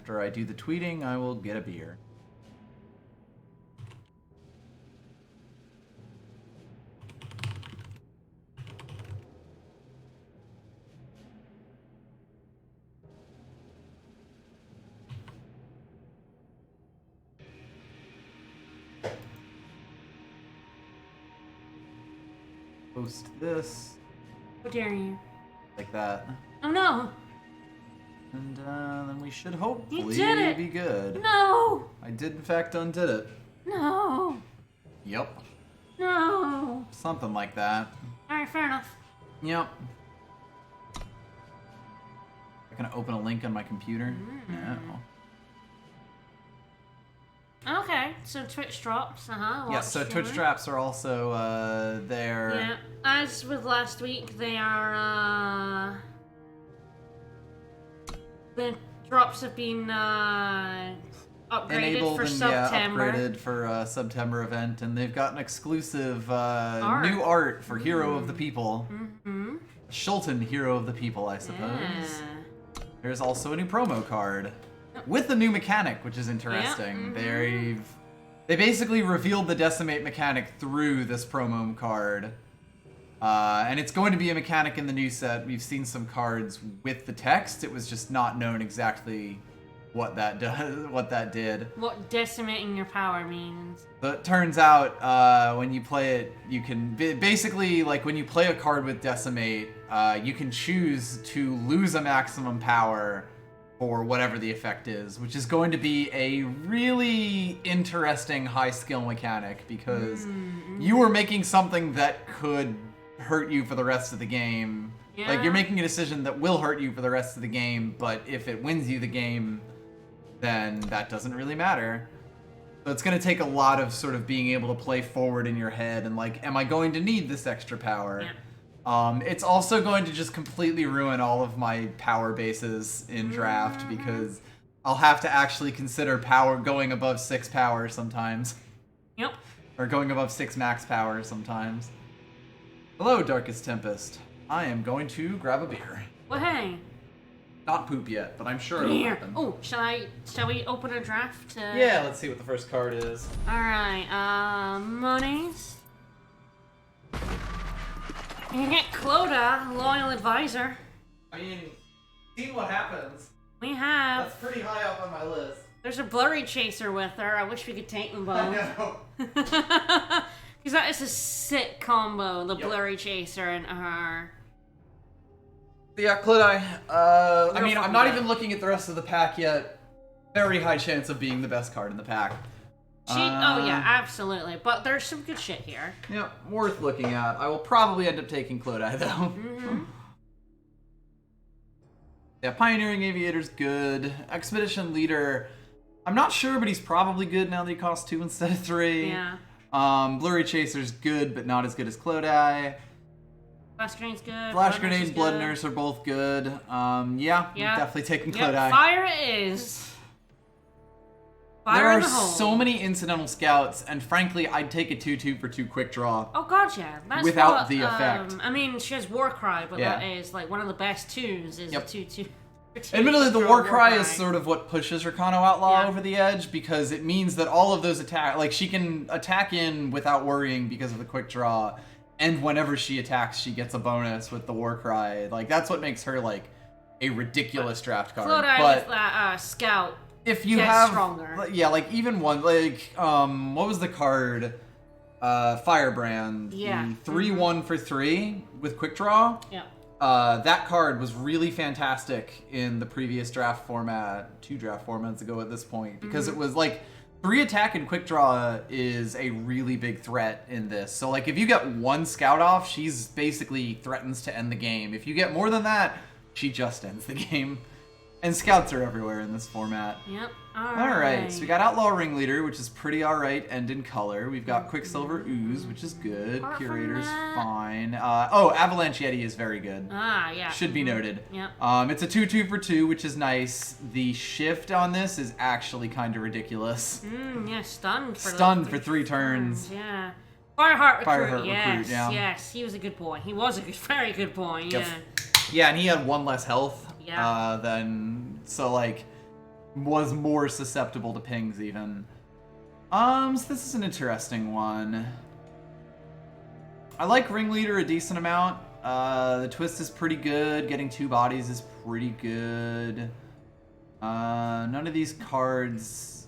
After I do the tweeting, I will get a beer. Post this. How dare you? Like that. Oh no! And then we should hopefully did it. be good. No! I did in fact undid it. No! Yep. No! Something like that. Alright, fair enough. Yep. I can open a link on my computer. No. Okay, so Twitch drops, Yeah, so Twitch drops are also there. Yeah, as with last week, they are, the drops have been, upgraded Enabled for and September. upgraded for September event, and they've got an exclusive new art for Hero of the People. Xulta Hero of the People, I suppose. Yeah. There's also a new promo card with a new mechanic, which is interesting. They basically revealed the Decimate mechanic through this promo card. And it's going to be a mechanic in the new set. We've seen some cards with the text. It was just not known exactly what that did. What decimating your power means. But it turns out when you play it, you can basically, like, when you play a card with Decimate, you can choose to lose a maximum power for whatever the effect is, which is going to be a really interesting high skill mechanic, because you are making something that could hurt you for the rest of the game. Yeah. Like, you're making a decision that will hurt you for the rest of the game, but if it wins you the game, then that doesn't really matter. So it's going to take a lot of sort of being able to play forward in your head and, like, am I going to need this extra power? Yeah. It's also going to just completely ruin all of my power bases in draft, because I'll have to actually consider power going above 6 power sometimes. Yep. Or going above 6 max power sometimes. Hello, Darkest Tempest. I am going to grab a beer. Well, hey. Not poop yet, but I'm sure it'll happen. Oh, shall we open a draft? Yeah, let's see what the first card is. Alright, monies. You can get Clodagh, loyal advisor. I mean, see what happens. We have. That's pretty high up on my list. There's a blurry chaser with her. I wish we could take them both. I know. Because that is a sick combo, the Yep. blurry chaser and her. Yeah, Clodagh. I mean, Go for I'm not that. even looking at the rest of the pack yet. Very high chance of being the best card in the pack. Oh yeah, absolutely. But there's some good shit here. Yeah, worth looking at. I will probably end up taking Clodagh, though. Yeah, Pioneering Aviator's good. Expedition Leader, I'm not sure, but he's probably good now that he costs 2 instead of 3. Yeah. Blurry Chaser's good, but not as good as Clodagh. Flash Grenade's good. Flash Blood Nurse Grenade, is Blood good. Nurse are both good. Yeah, Yeah. I'm definitely taking Yep, Clodagh. fire it is. Fire There in are the hole. so many incidental scouts, and frankly, I'd take a 2/2 for 2 quick draw. Oh god, yeah. That's Without what, the effect. I mean, she has Warcry, but Yeah. that is like one of the best 2s is Yep. a 2/2. Admittedly, the War Warcry is sort of what pushes Rakano Outlaw over the edge, because it means that all of those attack, like, she can attack in without worrying because of the quick draw, and whenever she attacks, she gets a bonus with the Warcry. Like, that's what makes her, like, a ridiculous draft card. Clodagh But with that Scout. if you gets have, stronger. yeah, like, even one, like, what was the card? Firebrand. Yeah. The 3/1 for 3 with quick draw. Yeah. That card was really fantastic in the previous draft format, 2 draft formats ago at this point, because it was like 3 attack and quick draw is a really big threat in this. So like if you get 1 scout off, she's basically threatens to end the game. If you get more than that, she just ends the game. And scouts are everywhere in this format. Yep. Alright, so we got Outlaw Ringleader, which is pretty alright and in color. We've got Quicksilver Ooze, which is good. Apart from Curator's that- fine. Oh, Avalanche Yeti is very good. Yeah. Should be noted. Yep. It's a 2/2 for 2, which is nice. The shift on this is actually kind of ridiculous. Yeah, stunned for Stunned for 3 turns. Yeah. Fireheart Recruit, Fireheart yes, Recruit, yeah. yes, he was a good boy. He was a good, very good boy, yeah. Yep. Yeah, and he had 1 less health Yeah. than, so like, was more susceptible to pings even. So this is an interesting one. I like Ringleader a decent amount. The twist is pretty good. Getting 2 bodies is pretty good. None of these cards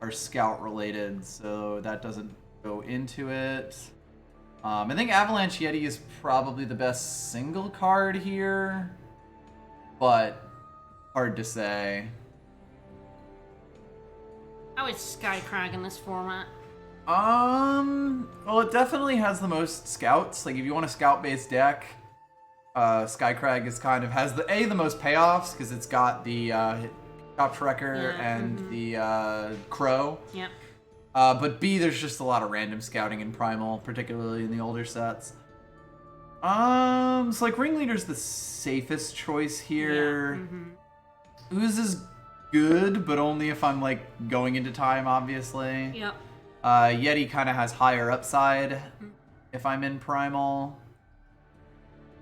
are scout related, so that doesn't go into it. I think Avalanche Yeti is probably the best single card here, but hard to say. How is Skycrag in this format? Well, it definitely has the most scouts. Like, if you want a scout-based deck, Skycrag is kind of has the most payoffs because it's got the Top Trekker and the Crow. Yeah. But B, there's just a lot of random scouting in Primal, particularly in the older sets. So like Ringleader's the safest choice here. Yeah. Ooze is good, but only if I'm like going into time, obviously. Yep. Yeti kind of has higher upside if I'm in Primal.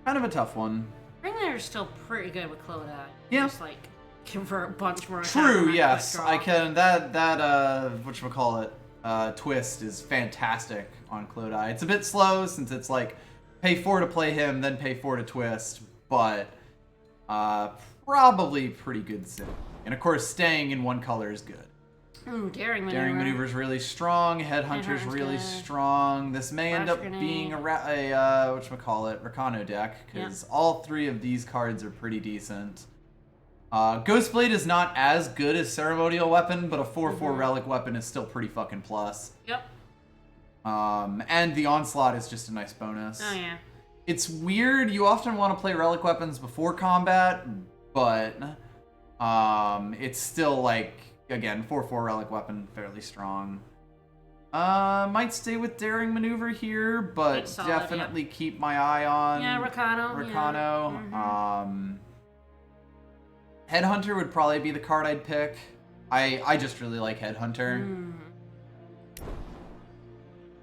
Kind of a tough one. Ringleader's still pretty good with Clodagh. Yeah. Just like convert a bunch more. True, yes. I can that whatchamacallit, twist is fantastic on Clodagh. It's a bit slow since it's like pay 4 to play him, then pay 4 to twist, but probably pretty good sim. And of course, staying in one color is good. Ooh, Daring Maneuver. Daring Maneuver's really strong. Headhunter's really strong. This may end up being a Rakano deck, because all 3 of these cards are pretty decent. Ghostblade is not as good as Ceremonial Weapon, but a 4/4 Relic Weapon is still pretty fucking plus. Yep. And the Onslaught is just a nice bonus. Oh, yeah. It's weird. You often want to play Relic Weapons before combat, but it's still like, again, 4/4 Relic Weapon, fairly strong. Might stay with Daring Maneuver here, but solid, definitely keep my eye on Rakano. Yeah. Headhunter would probably be the card I'd pick. I just really like Headhunter.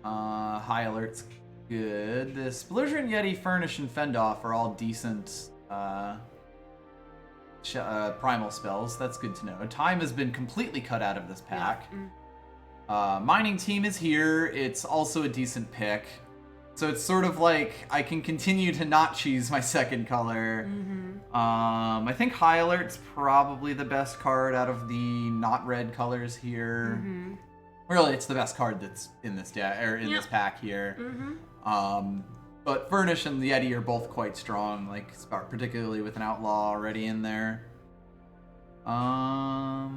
High Alert's good. This Belligerent Yeti, Furnish, and Fend Off are all decent primal spells. That's good to know. Time has been completely cut out of this pack. Mining Team is here. It's also a decent pick. So it's sort of like I can continue to not choose my second color. I think High Alert's probably the best card out of the not red colors here. Really, it's the best card that's in this deck or in this pack here. But Furnish and the Yeti are both quite strong, like particularly with an Outlaw already in there. I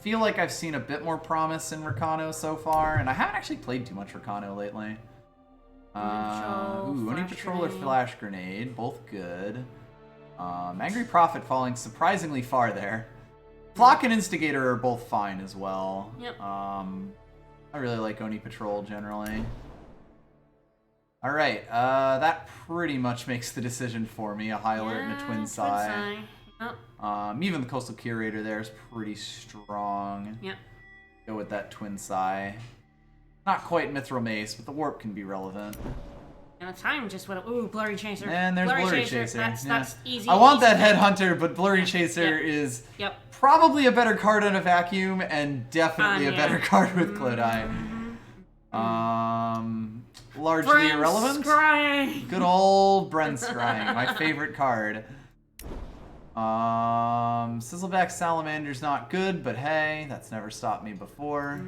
feel like I've seen a bit more promise in Rakano so far, and I haven't actually played too much Rakano lately. Oni Patrol or Flash Grenade, both good. Angry Prophet falling surprisingly far there. Flock and Instigator are both fine as well. I really like Oni Patrol generally. Alright, that pretty much makes the decision for me. A High Alert and a Twin Sai. Even the Coastal Curator there is pretty strong. Go with that Twin Sai. Not quite Mithril Mace, but the Warp can be relevant. And the time just went up. Ooh, Blurry Chaser. And there's Blurry Chaser. That's easy. I want that Headhunter, but Blurry Chaser is probably a better card in a vacuum, and definitely a better card with Clodagh. Largely Bren irrelevant. Scrying. Good old Bren Scrying, my favorite card. Sizzleback Salamander's not good, but hey, that's never stopped me before.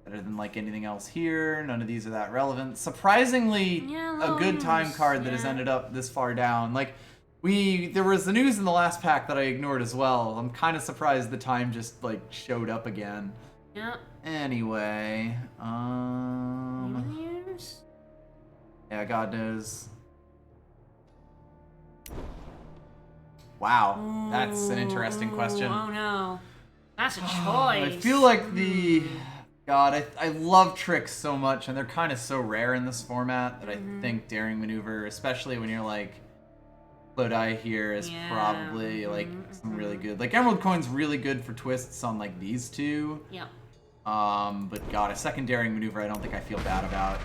Better than like anything else here. None of these are that relevant. Surprisingly, a good time card that has ended up this far down. Like, there was the news in the last pack that I ignored as well. I'm kind of surprised the time just like showed up again. Anyway, yeah, God knows. Wow, that's an interesting question. Oh no, that's a choice. I feel like God, I love tricks so much, and they're kind of so rare in this format that I think Daring Maneuver, especially when you're like Clodagh here, is probably like some really good. Like Emerald Coin's really good for twists on like these two. But God, a second Daring Maneuver, I don't think I feel bad about.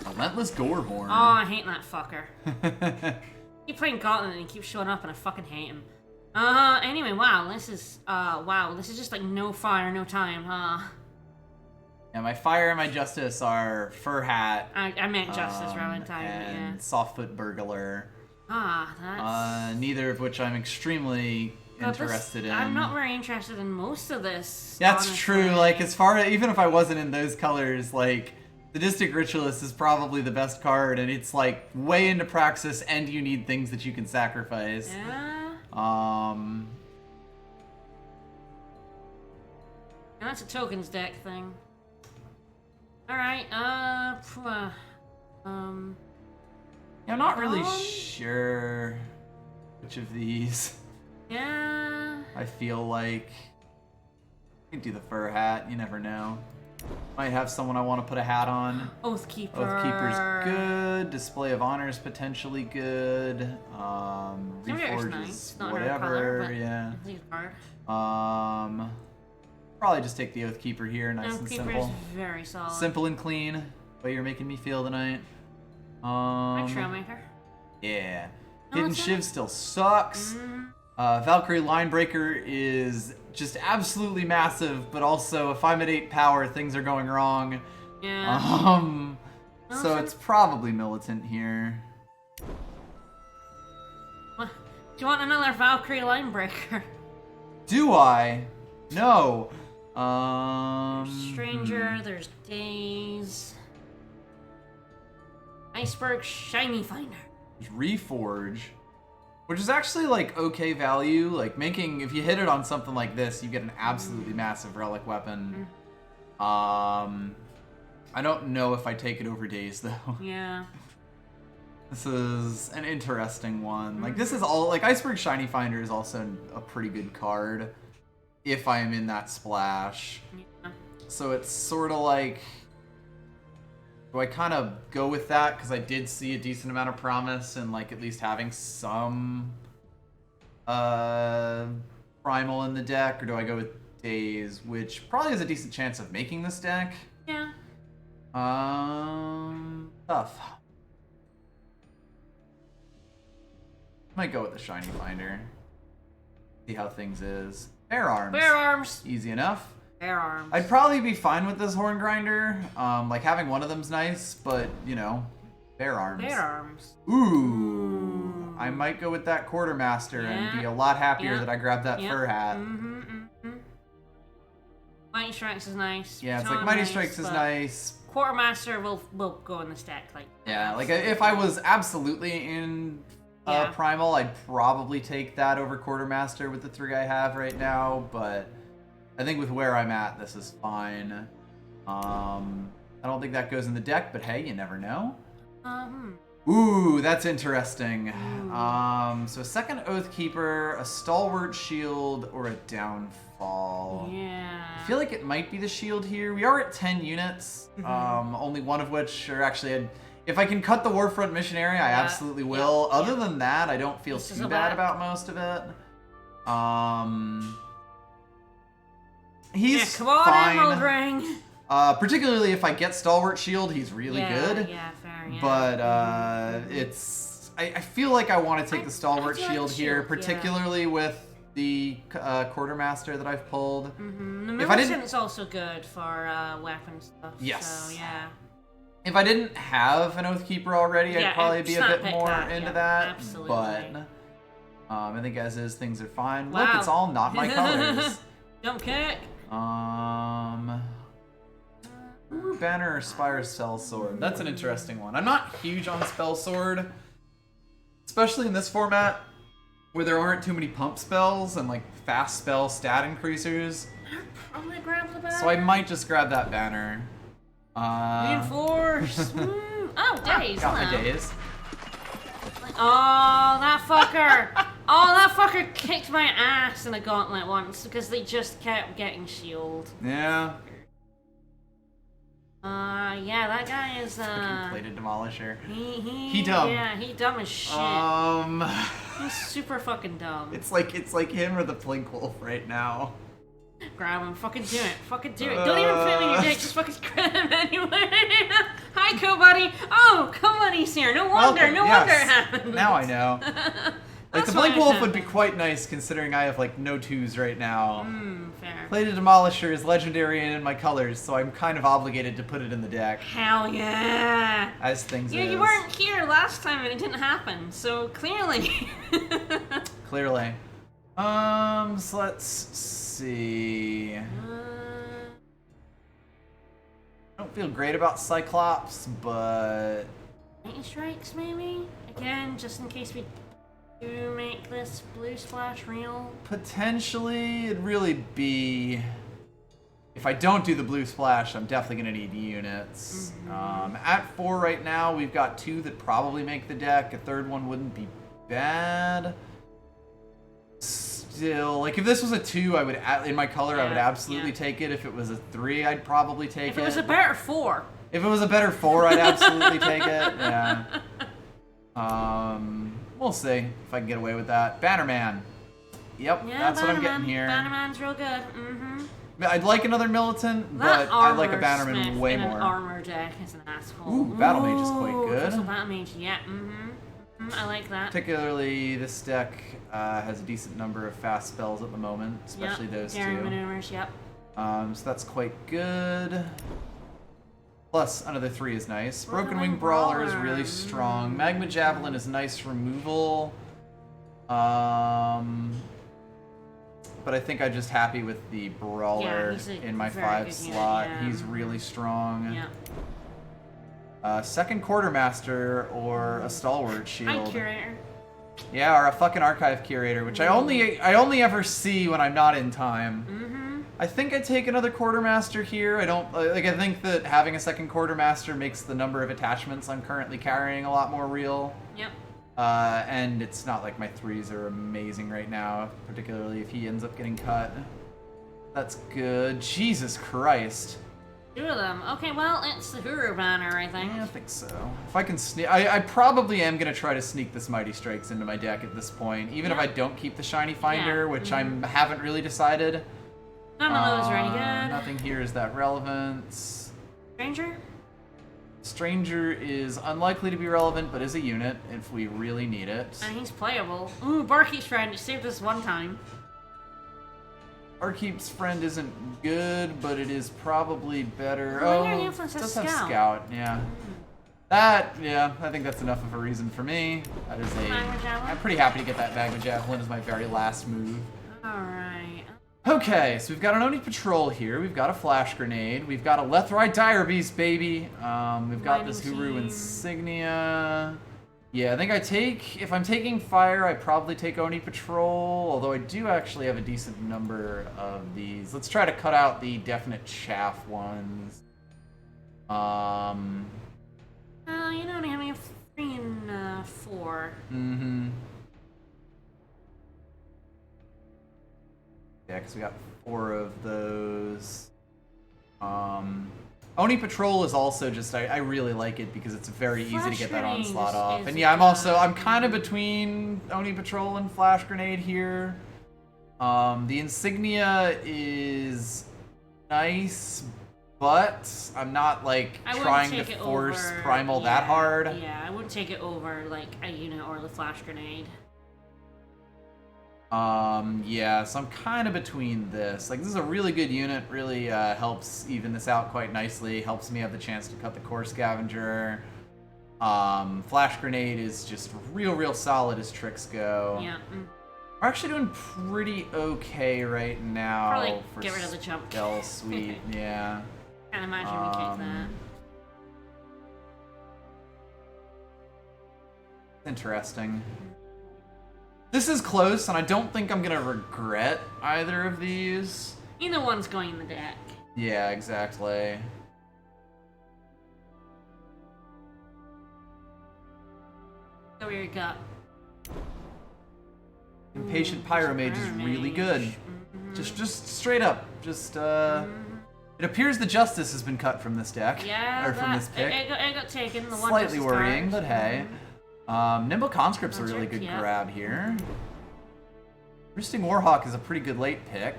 Relentless Gorehorn. Oh, I hate that fucker. Keep playing Gauntlet and he keeps showing up, and I fucking hate him. Anyway, wow, this is just like no fire, no time, huh? Yeah, my fire and my justice are Fur Hat. I meant justice rather than time, and yeah. Softfoot Burglar. That's... neither of which I'm extremely interested in. I'm not very interested in most of this. That's honestly. true. Like, even if I wasn't in those colors, like, the Sadistic Ritualist is probably the best card, and it's, like, way into Praxis, and you need things that you can sacrifice. Yeah. That's a tokens deck thing. Alright, Yeah, I'm not really sure which of these. Yeah. I feel like I can do the Fur Hat. You never know. Might have someone I want to put a hat on. Oathkeeper. Oathkeeper's good. Display of Honor is potentially good. Reforge nice. is Not whatever. Color, yeah. Card. Probably just take the Oathkeeper here. Nice and Oathkeeper simple. is very solid. Simple and clean. Way you're making me feel tonight. Trailmaker. Yeah. No, Hidden it's not. Shiv still sucks. Valkyrie Linebreaker is just absolutely massive, but also if I'm at 8 power, things are going wrong. Yeah. So it's probably Militant here. Do you want another Valkyrie Linebreaker? Do I? No. Stranger, there's Days. Iceberg Shiny Finder. Reforge, which is actually like okay value. Like if you hit it on something like this, you get an absolutely massive relic weapon. I don't know if I take it over Days though. Yeah. This is an interesting one. Like this is all like Iceberg Shiny Finder is also a pretty good card if I am in that splash. Yeah. So it's sort of like, do I kind of go with that because I did see a decent amount of promise and like at least having some primal in the deck, or do I go with Days, which probably has a decent chance of making this deck? Yeah. Tough. Might go with the Shiny Finder. See how things is. Bear Arms. Bear Arms. Easy enough. Bear Arms. I'd probably be fine with this Horn Grinder. Like having one of them's nice, but you know, Bear Arms. Bear Arms. Ooh. I might go with that Quartermaster and be a lot happier that I grabbed that Fur Hat. Mighty Strikes is nice. Yeah, it's like Mighty Strikes is nice. Quartermaster will go in the stack. Like yeah, like if I was absolutely in Primal, I'd probably take that over Quartermaster with the 3 I have right now, but I think with where I'm at, this is fine. I don't think that goes in the deck, but hey, you never know. Ooh, that's interesting. So a second Oathkeeper, a Stalwart Shield, or a Downfall. Yeah. I feel like it might be the Shield here. We are at 10 units, only one of which are actually... If I can cut the Warfront Missionary, I absolutely will. Other than that, I don't feel too bad about most of it. He's come on, fine. Emerald Ring. Particularly if I get Stalwart Shield, he's really good. Yeah, fair. Yeah. But I feel like I want to take the Stalwart Shield here, particularly with the Quartermaster that I've pulled. The Millicent's also good for weapon stuff. Yes. So yeah. If I didn't have an Oathkeeper already, I'd probably be a bit more into that. Absolutely. But I think as is, things are fine. Wow. Look, it's all not my colors. Jump kick. Ooh, Banner or Spire Spell Sword. That's an interesting one. I'm not huge on Spell Sword, especially in this format where there aren't too many pump spells and like fast spell stat increasers. I'm gonna grab the banner. So I might just grab that banner. Reinforce. Oh, Days. Got my Days. Oh, that fucker. That fucker kicked my ass in a gauntlet once because they just kept getting shield. Yeah. Yeah, that guy is Plated Demolisher. He dumb. Yeah, he dumb as shit. He's super fucking dumb. It's like him or the Plink Wolf right now. Grab him, fucking do it. Fucking do it. Don't even put him in your dick, just fucking grab him anyway. Hi, Co-Buddy. Oh, Co-Buddy's here. No wonder it happened. Now I know. Like, the Blink Wolf would be quite nice, considering I have, like, no 2s right now. Fair. Plated Demolisher is legendary and in my colors, so I'm kind of obligated to put it in the deck. Hell yeah! As things Yeah, is. you weren't here last time and it didn't happen, so clearly. Clearly. So let's see. I don't feel great about Cyclops, but... Lightning Strikes, maybe? Again, just in case we do make this blue splash real. Potentially, it'd really be... If I don't do the blue splash, I'm definitely going to need units. At 4 right now, we've got 2 that probably make the deck. A third one wouldn't be bad. Still, like, if this was a 2, I would, in my color, I would absolutely take it. If it was a 3, I'd probably take it. If it was a better 4. If it was a better 4, I'd absolutely take it. Yeah. We'll see if I can get away with that. Bannerman. Yep, Yeah, that's what I'm getting here. Bannerman's real good. I'd like another militant, but I like a Bannerman way more. An armor deck is an asshole. Ooh, Battle Mage is quite good. Crystal Battle Mage, yeah. I like that. Particularly, this deck has a decent number of fast spells at the moment, especially those Daring 2. maneuvers, yep. So that's quite good. Plus, another 3 is nice. Broken Wing Brawler is really strong. Magma Javelin is nice removal. But I think I'm just happy with the Brawler in my 5 slot. Yeah. He's really strong. Yeah. Second Quartermaster or a Stalwart Shield. Hi, Curator. Yeah, or a fucking Archive Curator, which I only ever see when I'm not in time. I think I'd take another Quartermaster here. I don't like. I think that having a second Quartermaster makes the number of attachments I'm currently carrying a lot more real. Yep. And it's not like my 3s are amazing right now, particularly if he ends up getting cut. That's good. Jesus Christ. 2 of them. Okay, well, it's the Huru banner, I think. Yeah, I think so. If I can sneak... I probably am going to try to sneak this Mighty Strikes into my deck at this point, even if I don't keep the Shiny Finder, which I haven't really decided. None of those are any good. Nothing here is that relevant. Stranger? Stranger is unlikely to be relevant, but is a unit if we really need it. And he's playable. Ooh, Barkeep's Friend. It saved us one time. Barkeep's Friend isn't good, but it is probably better. Oh, it does have Scout, yeah. I think that's enough of a reason for me. That is I'm pretty happy to get that Magma Javelin as my very last move. Alright. Okay, so we've got an Oni Patrol here, we've got a Flash Grenade, we've got a Lethrite Dire Beast, baby. We've got this Huru Insignia. Yeah, I think if I'm taking fire, I probably take Oni Patrol, although I do actually have a decent number of these. Let's try to cut out the definite chaff ones. You know, only having a 3 and 4. Yeah, because we got 4 of those. Oni Patrol is also just, I really like it because it's very easy to get that onslaught off. And yeah, I'm kind of between Oni Patrol and Flash Grenade here. The Insignia is nice, but I'm not like trying to force Primal that hard. Yeah, I wouldn't take it over like a unit or the Flash Grenade. Yeah, so I'm kind of between this. Like, this is a really good unit, really helps even this out quite nicely, helps me have the chance to cut the Core Scavenger. Flash Grenade is just real solid as tricks go. Yeah. We're actually doing pretty okay right now. Probably get rid of the jump. Spell Suite, yeah. Can't imagine we take that. Interesting. This is close, and I don't think I'm gonna regret either of these. Either one's going in the deck. Yeah, exactly. Go where your gut. Impatient Pyromage is really good. Just straight up. It appears the Justice has been cut from this deck. Yeah, or from this pick. It got taken. The one Slightly worrying, but hey. Nimble Conscript's a really good grab here. Roosting Warhawk is a pretty good late pick.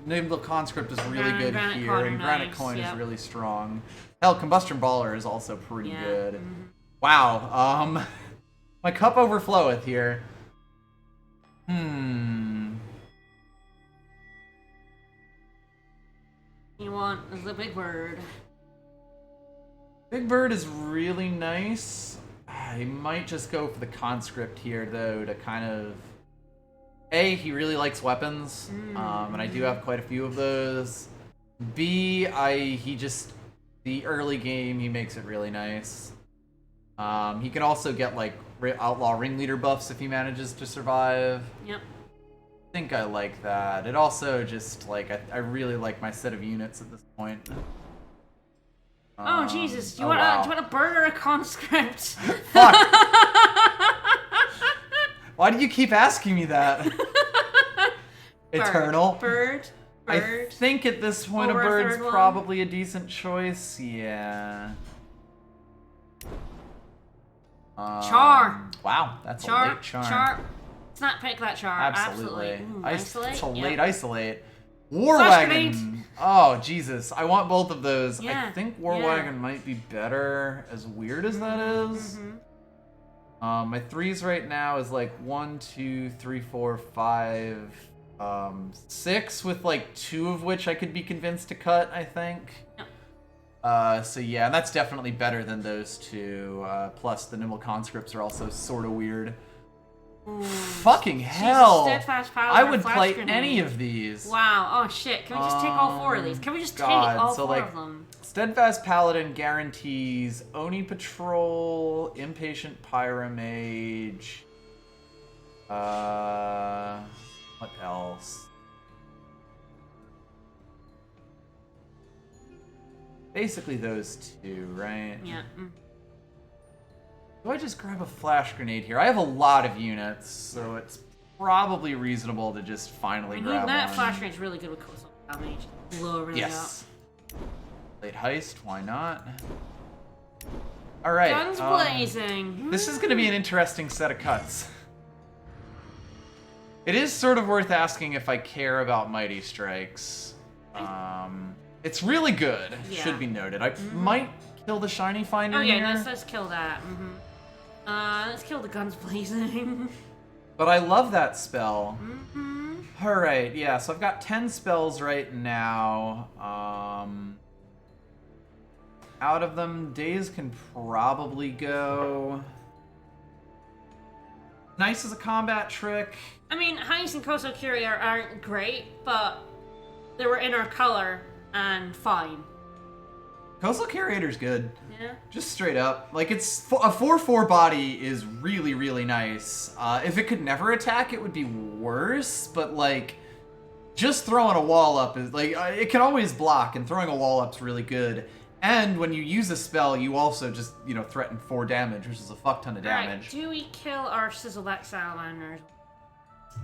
Nimble Conscript is really good here, and Granite Coin is really strong. Hell, Combustion Baller is also pretty good. Wow. My cup overfloweth here. You want the big bird. Big Bird is really nice. I might just go for the conscript here, though, to kind of... A, he really likes weapons, and I do have quite a few of those. B, the early game, he makes it really nice. He can also get, like, outlaw ringleader buffs if he manages to survive. Yep. I think I like that. It also just, like, I really like my set of units at this point. Oh, Jesus. Do you want a bird or a conscript? Fuck! Why do you keep asking me that? Eternal? Bird. I think at this point a bird's probably a decent choice. Yeah. Char. Wow, that's a late char. Let's not pick that char. Absolutely. Ooh, isolate? It's a late Yep. isolate. War Flash Wagon. grenade. Oh, Jesus. I want both of those. Yeah, I think War Wagon might be better, as weird as that is. My threes right now is like 1, 2, 3, 4, 5, 6, with like 2 of which I could be convinced to cut, I think. Yep. So yeah, and that's definitely better than those 2. Plus the Nimble Conscripts are also sort of weird. Ooh, fucking hell! Steadfast I would play grenade. any of these. Wow. Oh shit. Can we just take all 4 of these? Can we just take all 4 of them? Steadfast Paladin guarantees Oni Patrol, Impatient Pyromage. What else? Basically those 2, right? Yeah. Do I just grab a flash grenade here? I have a lot of units, so it's probably reasonable to just finally grab that one. flash grenade is really good with coastal damage. Blow really Yes. Late heist, why not? Alright. Guns blazing. This is going to be an interesting set of cuts. It is sort of worth asking if I care about Mighty Strikes. It's really good, should be noted. I might kill the Shiny Finder here. Let's kill that. Let's kill the guns blazing. But I love that spell. Alright, yeah, so I've got 10 spells right now. Out of them, Daze can probably go. Nice as a combat trick. I mean, Heist and Koso Curie aren't great, but they were in our color and fine. Coastal Curator's good. Yeah. Just straight up. Like, it's a 4/4 body is really, really nice. If it could never attack, it would be worse, but, like, just throwing a wall up is, like, it can always block, and throwing a wall up's really good. And when you use a spell, you also just, you know, threaten 4 damage, which is a fuck ton of damage. Right, do we kill our Sizzleback Salamanders?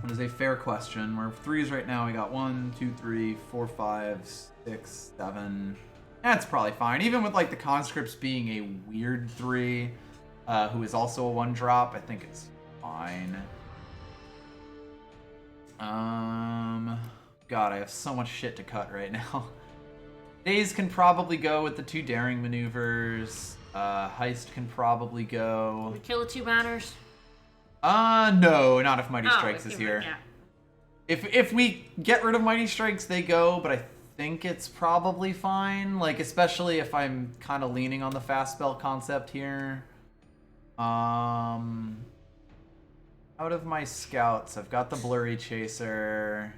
That is a fair question. We're 3s right now. We got 1, 2, 3, 4, 5, 6, 7. That's probably fine. Even with, like, the Conscripts being a weird 3, who is also a 1-drop, I think it's fine. God, I have so much shit to cut right now. Daze can probably go with the 2 daring maneuvers. Heist can probably go. We kill the 2 banners? No, not if Mighty Strikes is here. Yeah. If we get rid of Mighty Strikes, they go, but I think it's probably fine. Like, especially if I'm kind of leaning on the fast spell concept here. Out of my scouts, I've got the Blurry Chaser.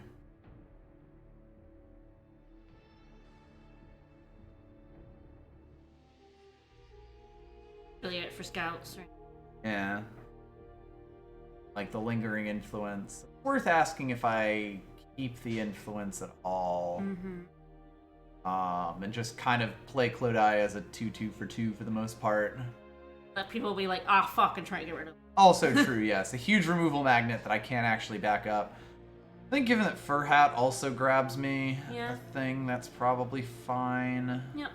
Really it for scouts, right? Yeah. Like the Lingering Influence. Worth asking if I keep the influence at all. And just kind of play Clodai as a 2/2 for 2 for the most part. That people will be like, ah, fuck, and try to get rid of it. Also true, yes. A huge removal magnet that I can't actually back up. I think given that Fur Hat also grabs me a thing, that's probably fine. Yep.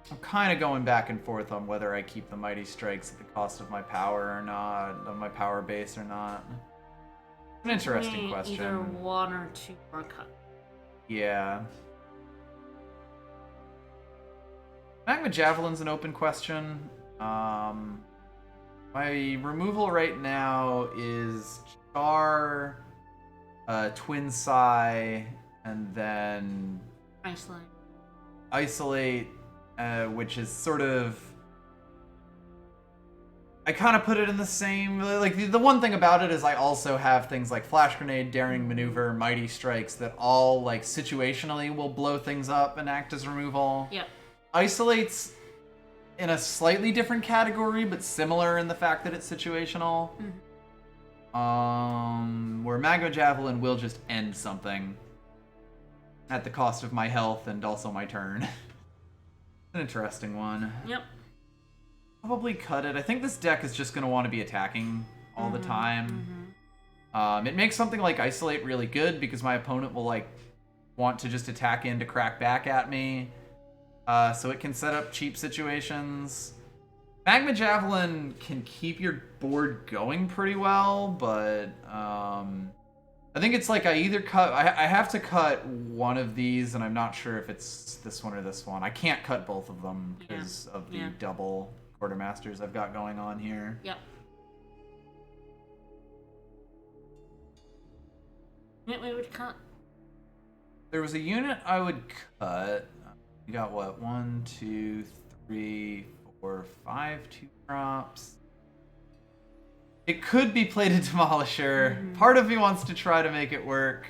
I'm kind of going back and forth on whether I keep the Mighty Strikes at the cost of my power or not, of my power base or not. An interesting question. Either 1 or 2 more cut. Yeah. Magma Javelin's an open question. My removal right now is Char, Twin Psi, and then Isolate, which is sort of... I kind of put it in the same... Like, the one thing about it is I also have things like Flash Grenade, Daring Maneuver, Mighty Strikes that all, like, situationally will blow things up and act as removal. Yep. Isolate's in a slightly different category, but similar in the fact that it's situational. Where Magma Javelin will just end something at the cost of my health and also my turn. An interesting one. Yep. Probably cut it. I think this deck is just going to want to be attacking all the time. It makes something like Isolate really good because my opponent will like want to just attack in to crack back at me. So it can set up cheap situations. Magma Javelin can keep your board going pretty well, but I think it's like I either cut... I have to cut one of these, and I'm not sure if it's this one or this one. I can't cut both of them because of the double Quartermasters I've got going on here. Yep. Unit we would cut. There was a unit I would cut. You got what? 1, 2, 3, 4, 5 2-drops. It could be Plated Demolisher. Part of me wants to try to make it work.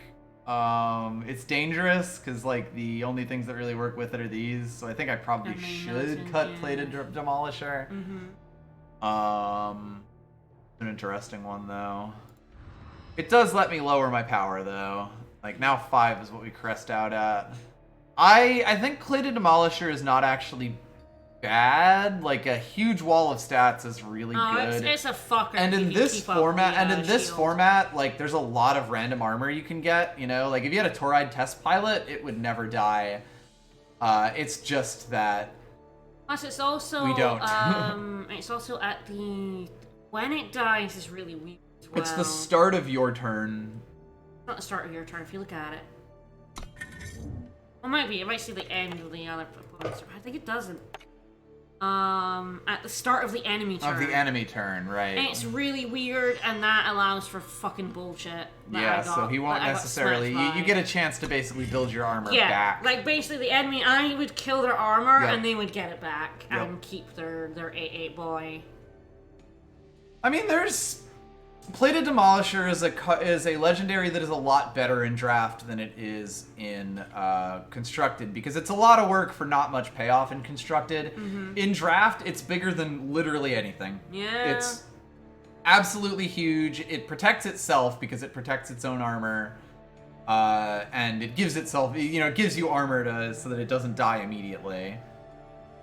It's dangerous because like the only things that really work with it are these, so I think I probably should cut Plated Demolisher. An interesting one though. It does let me lower my power though. Like now 5 is what we crest out at. I think Plated Demolisher is not actually bad. Like a huge wall of stats is really good. It's a fucker. And in this format, like there's a lot of random armor you can get. You know, like if you had a Tauride test pilot, it would never die. It's just that. Plus, it's also we don't. It's also at the when it dies is really weird as well. It's the start of your turn. It's not the start of your turn if you look at it. Well, it might be. It might see the end of the other opponent's turn. I think it doesn't. At the start of the enemy turn. Of the enemy turn, right. And it's really weird, and that allows for fucking bullshit. Yeah, so he won't necessarily... You get a chance to basically build your armor back. Like, basically, the enemy, I would kill their armor, and they would get it back, and keep their 8/8 boy. I mean, there's... Plated Demolisher is a legendary that is a lot better in Draft than it is in Constructed, because it's a lot of work for not much payoff in Constructed. In Draft, it's bigger than literally anything. Yeah. It's absolutely huge. It protects itself because it protects its own armor, and it gives itself, it gives you armor so that it doesn't die immediately.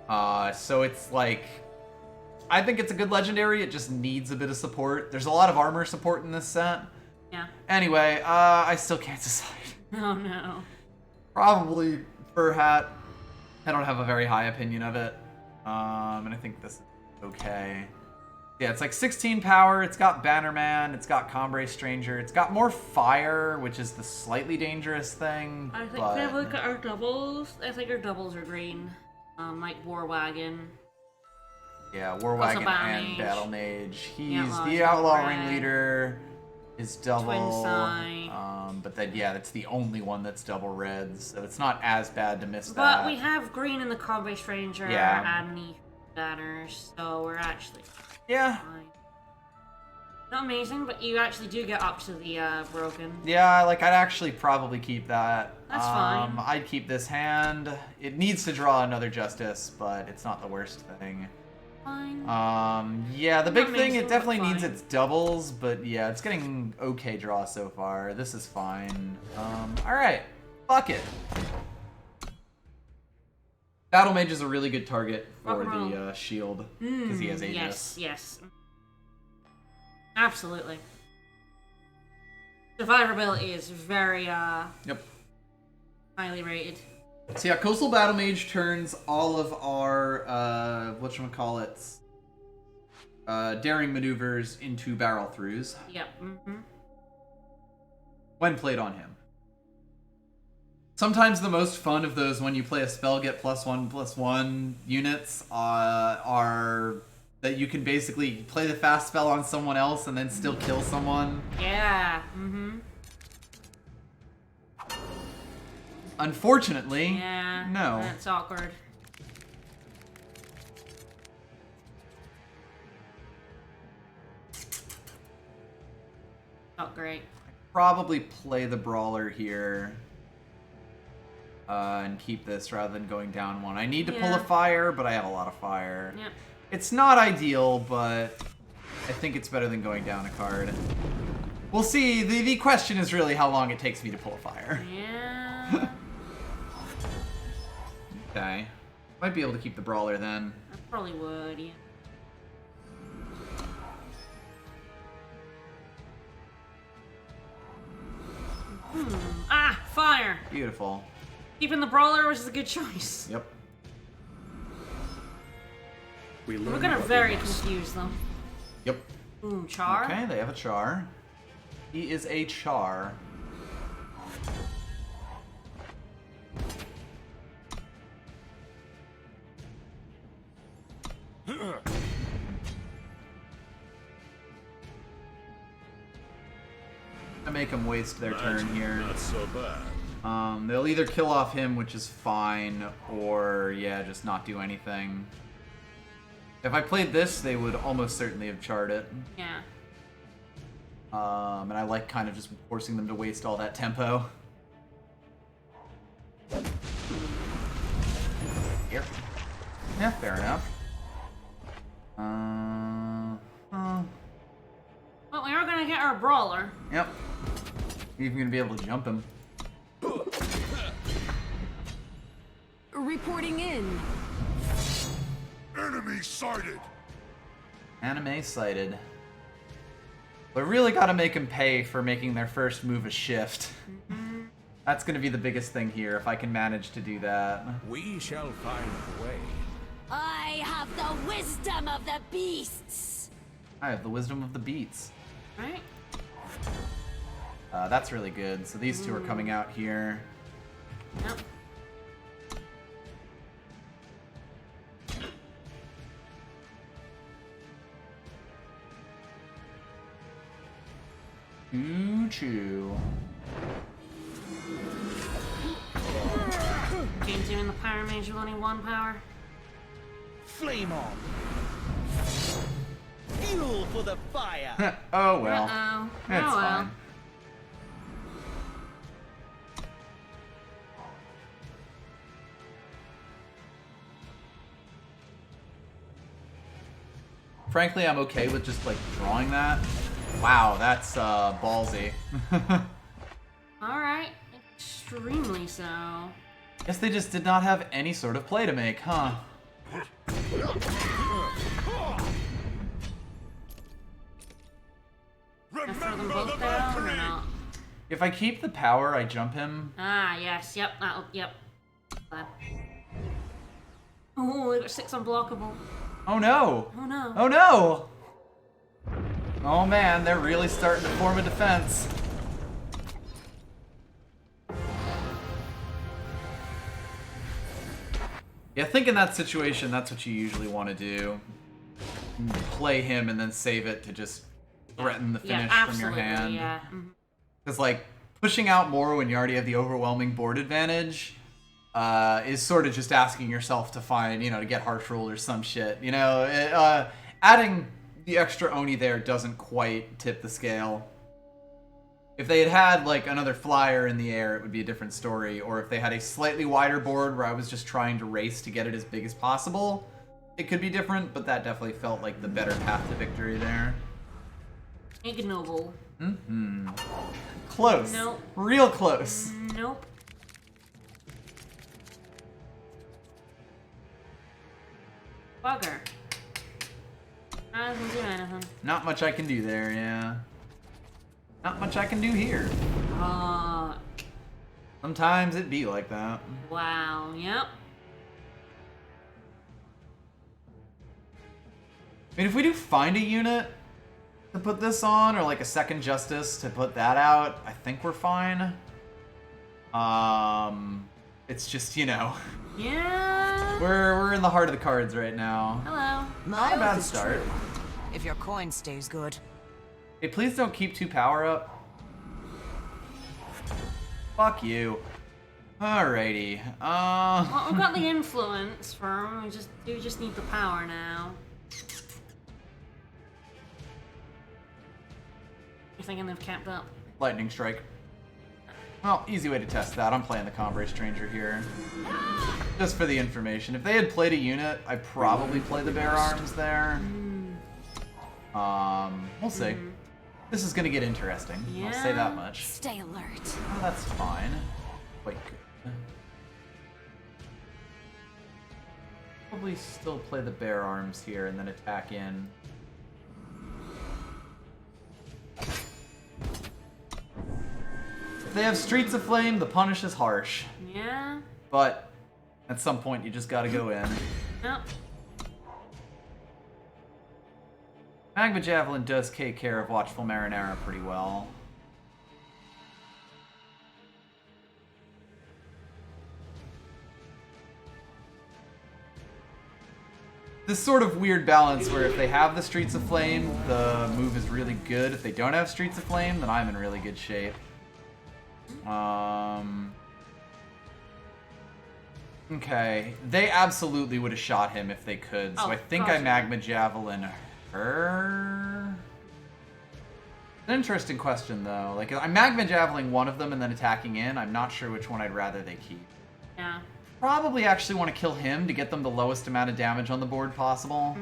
So it's like... I think it's a good legendary. It just needs a bit of support. There's a lot of armor support in this set. Yeah. Anyway, I still can't decide. Oh, no. Probably Fur Hat. I don't have a very high opinion of it. And I think this is okay. Yeah, it's like 16 power. It's got Bannerman. It's got Combre Stranger. It's got more fire, which is the slightly dangerous thing. I think if we have a look at our doubles, I think our doubles are green. Like War Wagon. Yeah, War Wagon and Battle Mage. He's the Outlaw Ringleader. Is double. Twin Psi. But then, yeah, that's the only one that's double red, so it's not as bad to miss that. But we have green in the Combat Stranger and the banners, so we're actually fine. Not amazing, but you actually do get up to the broken. Yeah, like I'd actually probably keep that. That's fine. I'd keep this hand. It needs to draw another Justice, but it's not the worst thing. Fine. Yeah, the big thing, it definitely needs its doubles, but yeah, it's getting okay draw so far. This is fine. Alright. Fuck it. Battle Mage is a really good target for the shield, because he has Aegis. Yes. Absolutely. Survivability is very, highly rated. So yeah, Coastal Battle Mage turns all of our, whatchamacallits, daring maneuvers into barrel throughs. Yep. When played on him. Sometimes the most fun of those when you play a spell get +1/+1 units are That you can basically play the fast spell on someone else and then still kill someone. Yeah. Unfortunately, yeah, no. That's awkward. Not great. Probably play the brawler here. And keep this rather than going down one. I need to pull a fire, but I have a lot of fire. Yep. It's not ideal, but I think it's better than going down a card. We'll see. The question is really how long it takes me to pull a fire. Yeah. Okay. Might be able to keep the brawler then. I probably would, yeah. Ah, fire! Beautiful. Keeping the brawler was a good choice. Yep. We're gonna very confuse them. Yep. Ooh, Char. Okay, they have a Char. He is a Char. I make them waste their turn here. Not so bad. They'll either kill off him, which is fine, or yeah, just not do anything. If I played this, they would almost certainly have charred it. Yeah. And I like kind of just forcing them to waste all that tempo. Here. Yeah, fair enough. Well, we are gonna get our brawler. Yep. Even gonna be able to jump him. Reporting in. Enemy sighted. Anime sighted. But really gotta make them pay for making their first move a shift. That's gonna be the biggest thing here, if I can manage to do that. We shall find a way. I have the wisdom of the beasts. I have the wisdom of the beats. Right? That's really good. So these two are coming out here. Yep. Choo. Game team in the Power Mage with only 1 power. Flame on! Fuel for the fire! Oh well. Uh-oh. That's Oh, well. fine. Frankly, I'm okay with just like drawing that. Wow, that's ballsy. Alright. Extremely so. Guess they just did not have any sort of play to make, huh? Can I throw them both down or not? If I keep the power, I jump him. Ah, yes. Yep. That'll. Yep. Glad. Oh, they got 6 unblockable. Oh no! Oh no. Oh no! Oh man, they're really starting to form a defense. Yeah, I think in that situation, that's what you usually want to do. Play him and then save it to just threaten the finish from your hand. Yeah. Because, like, pushing out more when you already have the overwhelming board advantage is sort of just asking yourself to find, to get harsh rule or some shit. Adding the extra Oni there doesn't quite tip the scale. If they had like, another flyer in the air, it would be a different story. Or if they had a slightly wider board where I was just trying to race to get it as big as possible, it could be different, but that definitely felt like the better path to victory there. Ignoble. Close. Nope. Real close. Nope. Bugger. I doesn't do anything. Not much I can do there, yeah. Not much I can do here. Sometimes it be like that. Wow. Yep. I mean, if we do find a unit to put this on, or like a second justice to put that out, I think we're fine. It's just, you know. Yeah. We're in the heart of the cards right now. Hello. Not a bad start. If your coin stays good. Hey, please don't keep 2 power up. Fuck you. Alrighty. Well, we've got the influence for him. We just need the power now. You're thinking they've kept up? Lightning strike. Well, easy way to test that. I'm playing the Combray Stranger here. Just for the information. If they had played a unit, I'd probably play the Bear Arms there. We'll see. This is gonna get interesting. Yeah. I'll say that much. Stay alert. Oh, that's fine. Quite good. Probably still play the Bear Arms here and then attack in. If they have Streets of Flame, the punish is harsh. Yeah. But at some point, you just gotta go in. Nope. Magma Javelin does take care of Watchful Marinara pretty well. This sort of weird balance where if they have the Streets of Flame, the move is really good. If they don't have Streets of Flame, then I'm in really good shape. Okay, they absolutely would have shot him if they could, so I think I Magma Javelin her. An interesting question though. Like, I'm Magma Javeling one of them and then attacking in. I'm not sure which one I'd rather they keep. Yeah. Probably actually want to kill him to get them the lowest amount of damage on the board possible.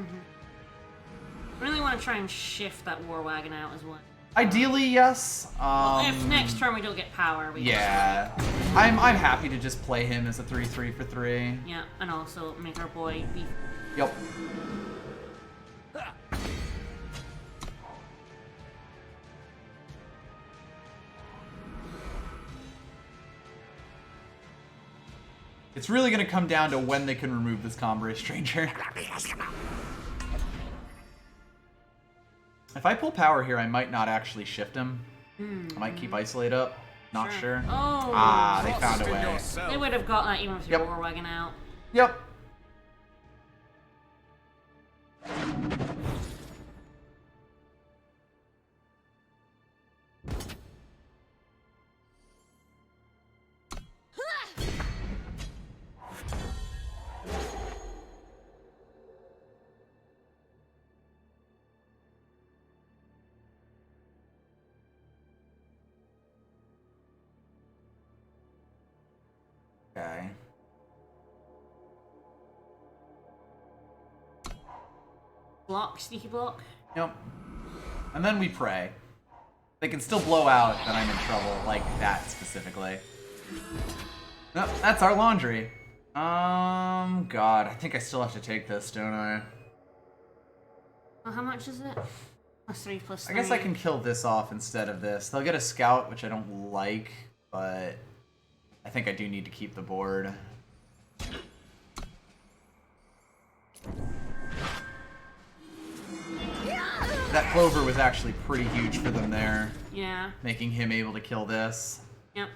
Really want to try and shift that war wagon out as well. Ideally, yes. Well, if next turn we don't get power, we yeah. I'm happy to just play him as a 3/3 for 3. Yeah, and also make our boy be. Yep. It's really going to come down to when they can remove this Combray Stranger. If I pull power here, I might not actually shift him. I might keep Isolate up. Not sure. Oh. Ah, they found a way. Yourself. They would have got that even with your war wagon out. Yep. Okay. Block, sneaky block. Yep. And then we pray. They can still blow out, then I'm in trouble, like that specifically. No, that's our laundry. God, I think I still have to take this, don't I? Well, how much is it? +3 +3. I guess I can kill this off instead of this. They'll get a scout, which I don't like, but I think I do need to keep the board. That clover was actually pretty huge for them there. Yeah. Making him able to kill this. Yep.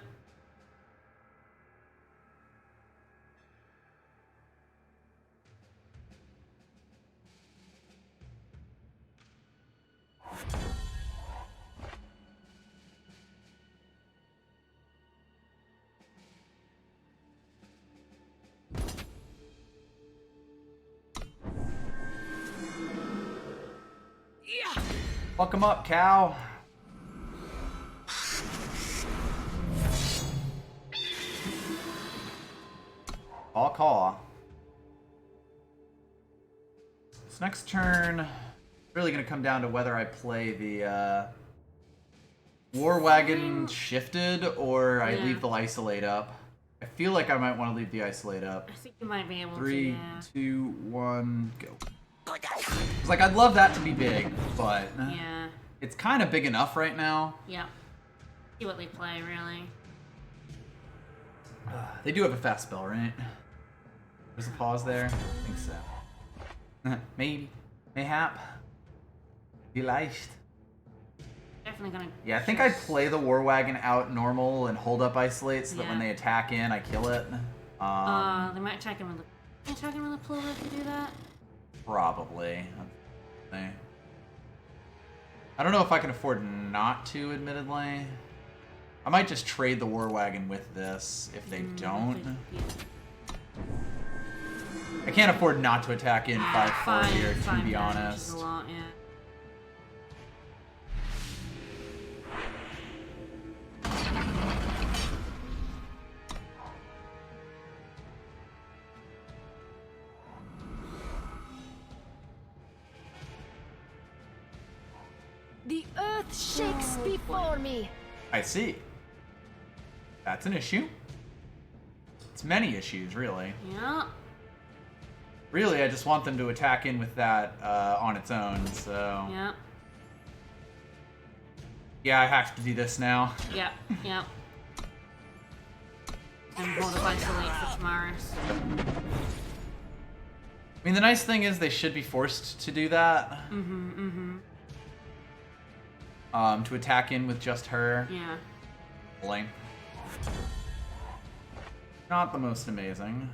Fuck him up, cow. Caw. This next turn, really gonna come down to whether I play the War Wagon shifted or I leave the Isolate up. I feel like I might want to leave the Isolate up. I think you might be able 3, to. Yeah. 2, 1, go. It's like, I'd love that to be big, but Yeah. it's kind of big enough right now. Yep. See what they play, really. They do have a fast spell, right? There's a pause there? I think so. Maybe. Mayhap. Vielleicht. Definitely gonna. Yeah, I think I'd play the War Wagon out normal and hold up Isolate so that when they attack in, I kill it. They might attack him with the plover if you do that. Probably. I don't know if I can afford not to, admittedly. I might just trade the war wagon with this if they don't. I can't afford not to attack in 5-4 here, to be honest. A lot, yeah. The earth shakes before me. I see. That's an issue. It's many issues, really. Yeah. Really, I just want them to attack in with that on its own, so... Yeah. Yeah, I have to do this now. Yep, yep. And hold up isolate for Tamaris. I mean, the nice thing is they should be forced to do that. To attack in with just her. Yeah. Lame. Not the most amazing.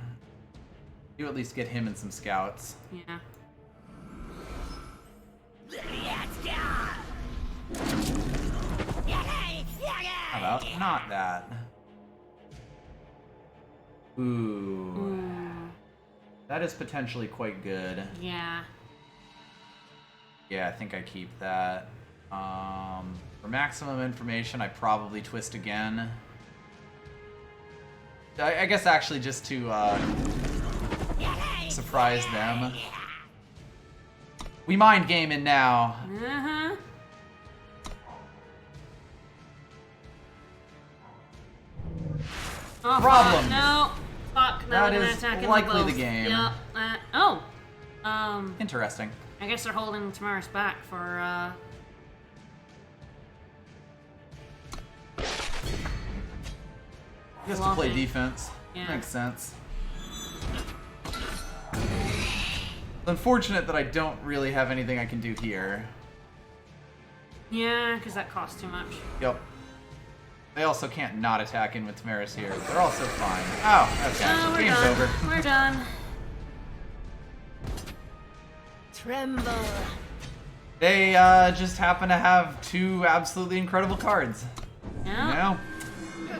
You at least get him and some scouts. Yeah. How about not that? Ooh. That is potentially quite good. Yeah. Yeah, I think I keep that. For maximum information, I probably twist again. I guess actually just to surprise them. We mind gaming now. Uh-huh. Oh, Problem. Fuck, no. Fuck, no. That They're gonna is attack him likely both. the game. Yep. Interesting. I guess they're holding Tamaris back for, Just to play Blocking. defense. Yeah. Makes sense. It's unfortunate that I don't really have anything I can do here. Yeah, because that costs too much. Yep. They also can't not attack in with Tamaris here. They're also fine. Oh, okay. Oh, we're Game's done. over. We're done. Tremble. They just happen to have two absolutely incredible cards. Yeah. You know?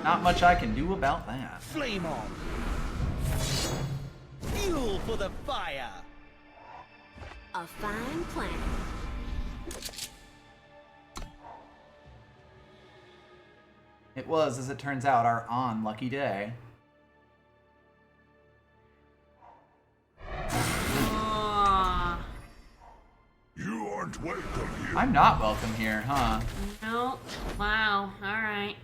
Not much I can do about that. Flame on. Fuel for the fire. A fine plan. It was, as it turns out, our unlucky day. Aw. You aren't welcome here. I'm not welcome here, huh? Nope. Wow. Alright.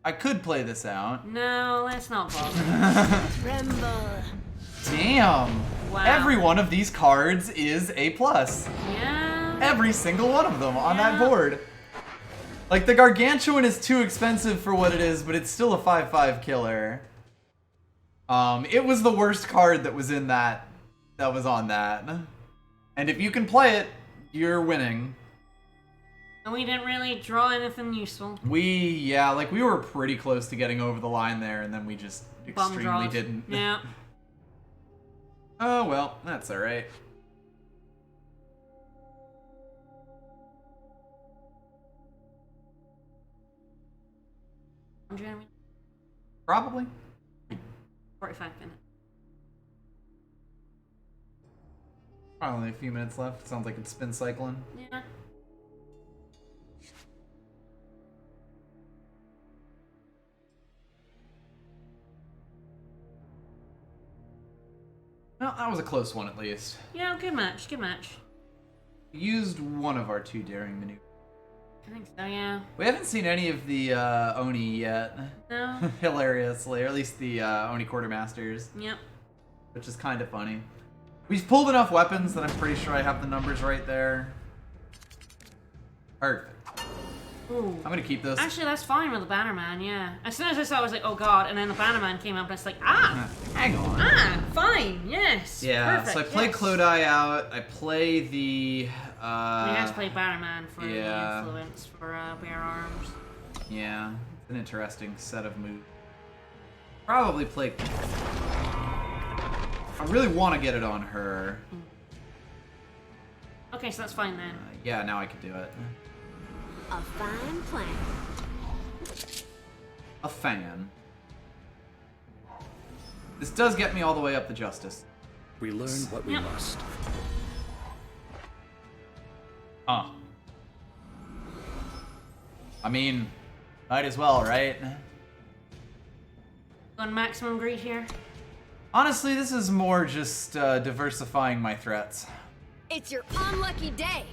I could play this out. No, let's not bother. Tremble. Damn! Wow. Every one of these cards is A+. Yeah. Every single one of them on that Yeah. board. Like, the Gargantuan is too expensive for what it is, but it's still a 5/5 killer. It was the worst card that was in that was on that. And if you can play it, you're winning. And we didn't really draw anything useful. We were pretty close to getting over the line there, and then we just Bum extremely draws. didn't. Yeah. Oh well, that's alright. Probably. 45 minutes. Probably a few minutes left. Sounds like it's spin cycling. Yeah. Well, that was a close one at least. Yeah, good match. Good match. We used one of our two daring maneuvers. I think so, yeah. We haven't seen any of the Oni yet. No? Hilariously, or at least the Oni Quartermasters, Yep. which is kind of funny. We've pulled enough weapons that I'm pretty sure I have the numbers right there. Perfect. Ooh. I'm gonna keep this. Actually, that's fine with the Bannerman, yeah. As soon as I saw it, I was like, oh god, and then the Bannerman came up, and it's like, ah! Hang on. Ah! Fine, yes. Yeah, Perfect, so I play yes. Clodai out. I play the. We have to play Batman for yeah. the influence for Bare Arms. Yeah, it's an interesting set of moves. Probably play. I really want to get it on her. Okay, so that's fine then. Yeah, now I can do it. A fine plan. A fan. This does get me all the way up the Justice. We learn what we must. I mean, might as well, right? On maximum greed here. Honestly, this is more just diversifying my threats. It's your unlucky day.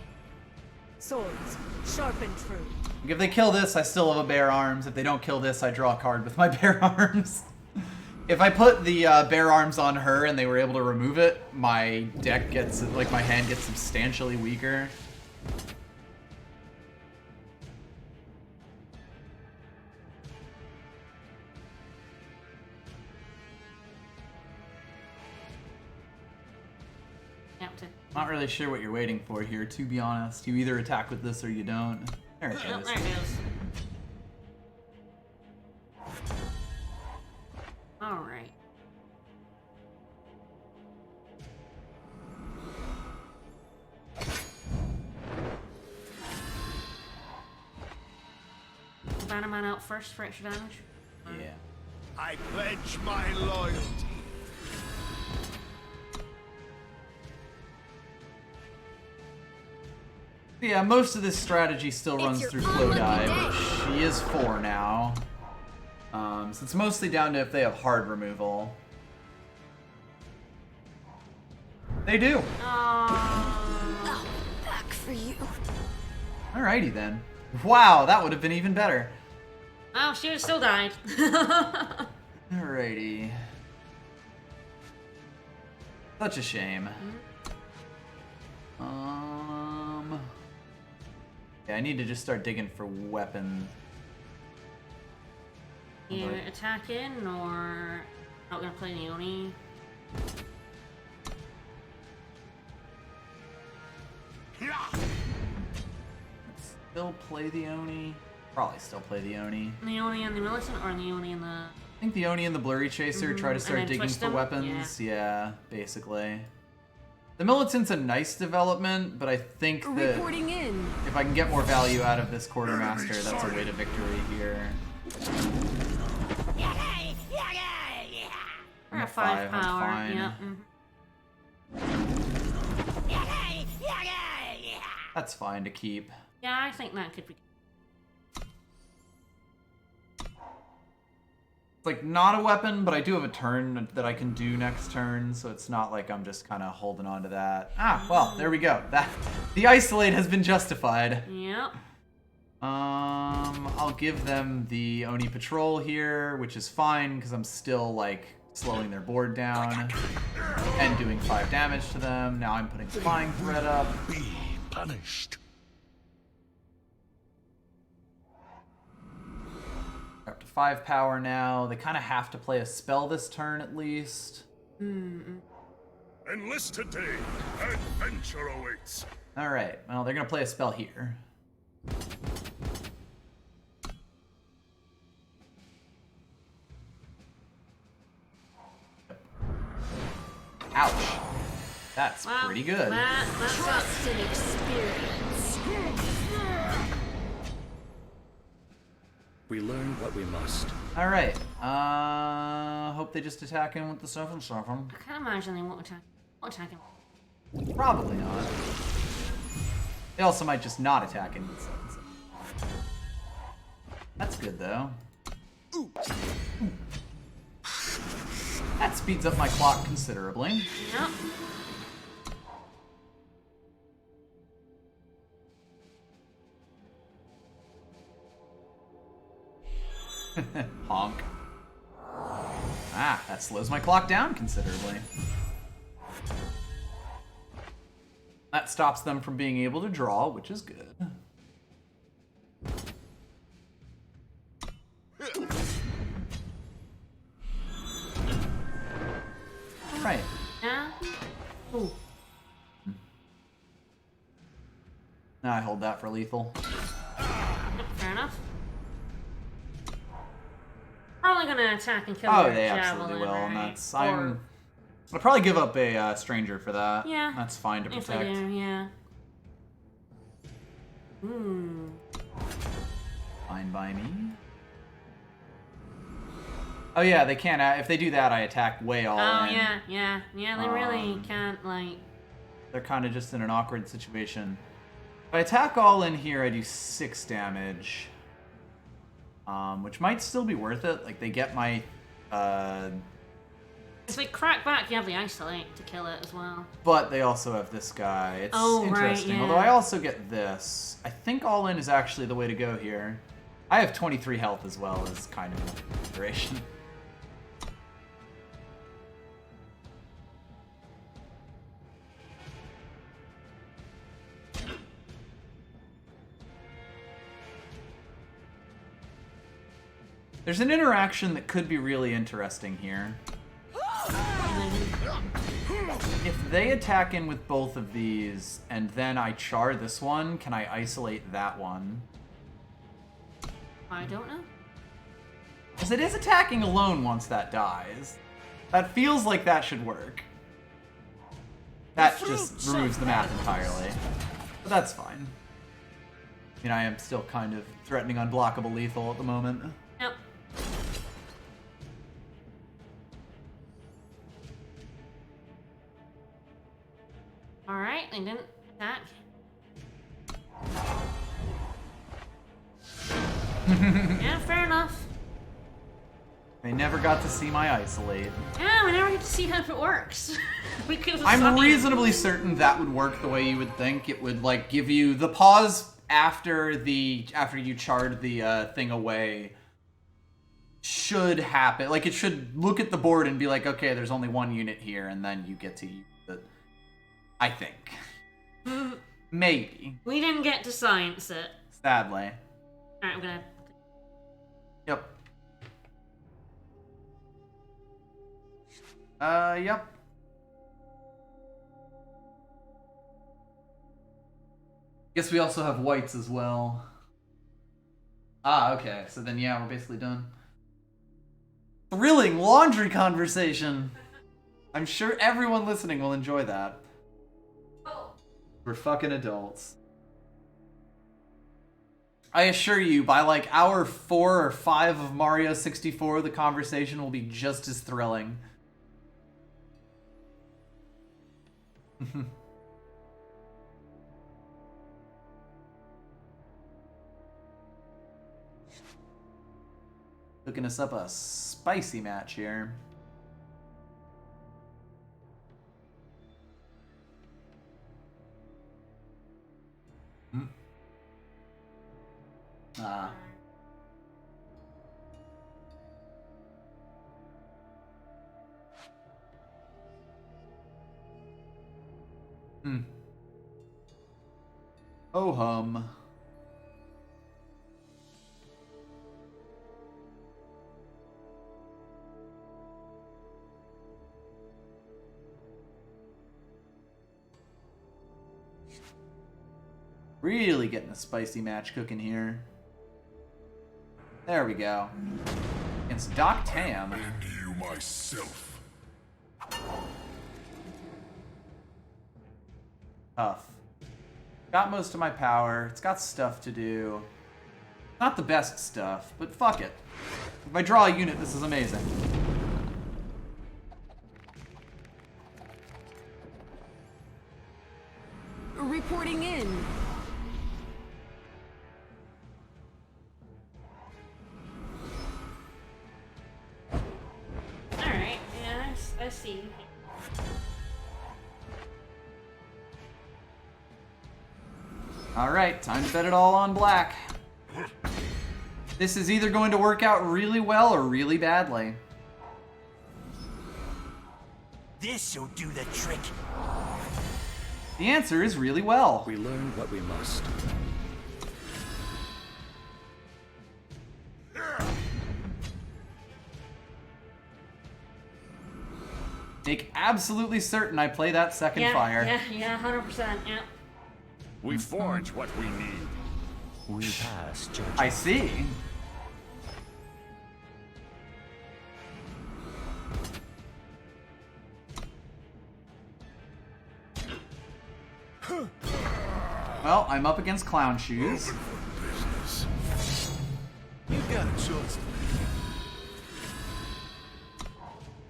Swords, sharp and true. If they kill this, I still have a Bare Arms. If they don't kill this, I draw a card with my Bare Arms. If I put the Bare Arms on her and they were able to remove it, my deck gets, like, my hand gets substantially weaker. Not really sure what you're waiting for here, to be honest. You either attack with this or you don't. There it Oh, goes. there it goes. Alright. Bannerman out first for extra damage. Yeah. I pledge my loyalty. Yeah, most of this strategy still runs your through unlucky Clodai, day. but she is 4 now. So it's mostly down to if they have hard removal. They do. I'll be back for you. Alrighty then. Wow, that would have been even better. Oh, she would have still died. Alrighty. Such a shame. Yeah, I need to just start digging for weapons. You attack in or not gonna play Neoni? Still play the Oni? Probably still play the Oni. Neoni and the Militant or Neoni and the... I think the Oni and the Blurry Chaser try to start then digging twist for them? weapons. Yeah, basically. The Militant's a nice development, but I think that Reporting in. if I can get more value out of this Quartermaster, that's a way to victory here. We're at 5 I'm power. fine. Yep. That's fine to keep. Yeah, I think that could be. It's like not a weapon, but I do have a turn that I can do next turn, so it's not like I'm just kind of holding on to that. Ah, well, there we go. The isolate has been justified. Yep. I'll give them the Oni Patrol here, which is fine because I'm still like slowing their board down and doing 5 damage to them. Now I'm putting Flying Threat up. Be punished. Up to 5 power now. They kind of have to play a spell this turn at least. Enlist today. Adventure awaits. All right. Well, they're gonna play a spell here. Ouch. That's Well, pretty good. That's Trust and experience. We learn what we must. All right. Hope they just attack him with the stuff and stuff. I can't imagine they won't attack. Won't attack him. Probably not. They also might just not attack him with stuff and stuff. That's good though. Ooh. That speeds up my clock considerably. Yep. Honk. Ah, that slows my clock down considerably. That stops them from being able to draw, which is good. Right. Now I hold that for lethal. Fair enough. Probably gonna attack and kill Oh, your they javelin, absolutely will, and right? that's... I'll probably give up a stranger for that. Yeah. That's fine to If protect. I do, yeah. Hmm. Fine by me. Oh yeah, they can't. If they do that, I attack way all in. Yeah. They really can't like. They're kind of just in an awkward situation. If I attack all in here, I do 6 damage, which might still be worth it. Like they get my. If they crack back, you have the isolate to kill it as well. But they also have this guy. It's interesting. Right, yeah. Although I also get this. I think all in is actually the way to go here. I have 23 health as well as kind of a consideration. There's an interaction that could be really interesting here. If they attack in with both of these, and then I char this one, can I isolate that one? I don't know. Because it is attacking alone once that dies. That feels like that should work. That just removes the math entirely. But that's fine. I mean, I am still kind of threatening unblockable lethal at the moment. Yep. Alright, they didn't attack. Yeah, fair enough. They never got to see my isolate. Yeah, we never get to see how it works. Because I'm reasonably certain that would work the way you would think. It would like give you the pause after you charred the thing away. Should happen. Like it should look at the board and be like, okay, there's only one unit here, and then you get to use it. I think. Maybe. We didn't get to science it. Sadly. Alright, I'm gonna... Yep. Yep. Guess we also have whites as well. Ah, okay. So then, yeah, we're basically done. Thrilling laundry conversation. I'm sure everyone listening will enjoy that. We're fucking adults. I assure you, by like hour 4 or 5 of Mario 64, the conversation will be just as thrilling. Hooking us up a spicy match here. Ah. Oh hum. Really getting a spicy match cooking here. There we go. Against Doc Tam. And you myself. Tough. Got most of my power. It's got stuff to do. Not the best stuff, but fuck it. If I draw a unit, this is amazing. Reporting in. Alright, yeah, I see. Alright, time to bet it all on black. This is either going to work out really well or really badly. This'll do the trick. The answer is really well. We learn what we must. Make absolutely certain I play that second fire. Yeah, 100%, yeah. We forge what we need. We pass judgment. I see. Well, I'm up against Clown Shoes. You got a choice.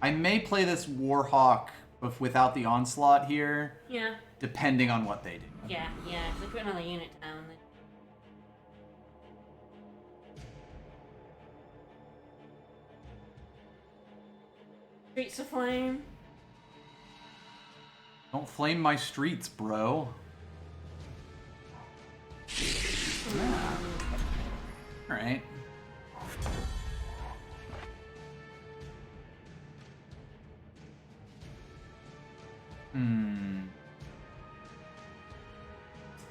I may play this Warhawk without the Onslaught here, Yeah. depending on what they do. Yeah, yeah, because they put another unit down. Streets of Flame. Don't flame my streets, bro. Yeah. Alright.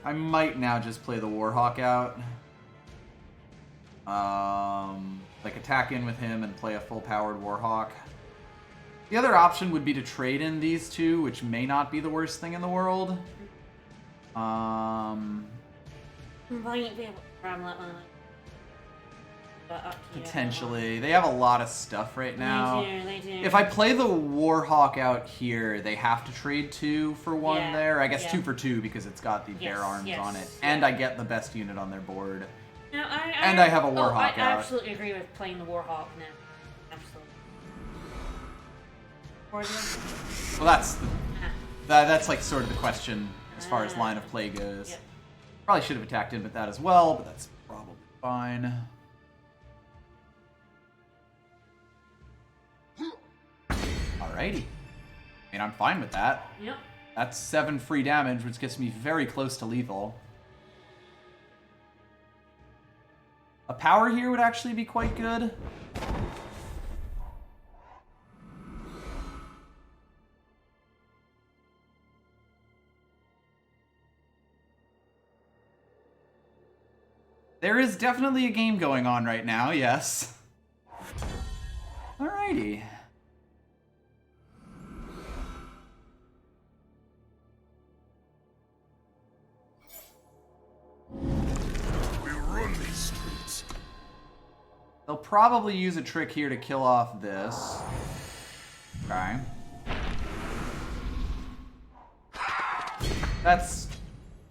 I might now just play the Warhawk out. Like attack in with him and play a full-powered Warhawk. The other option would be to trade in these two, which may not be the worst thing in the world. Might be able to grab that one. But up to you. Potentially. They have a lot of stuff right now. They do. If I play the Warhawk out here, they have to trade 2 for 1 there. I guess 2 for 2 because it's got the bear arms on it. And I get the best unit on their board. No, and I have a Warhawk I out. absolutely agree with playing the Warhawk now. Absolutely. Well, that's like sort of the question as far as line of play goes. Yep. Probably should have attacked in with that as well, but that's probably fine. Alrighty. I mean, I'm fine with that. Yep. That's 7 free damage, which gets me very close to lethal. A power here would actually be quite good. There is definitely a game going on right now, yes. Alrighty. We run these streets. They'll probably use a trick here to kill off this. Okay. That's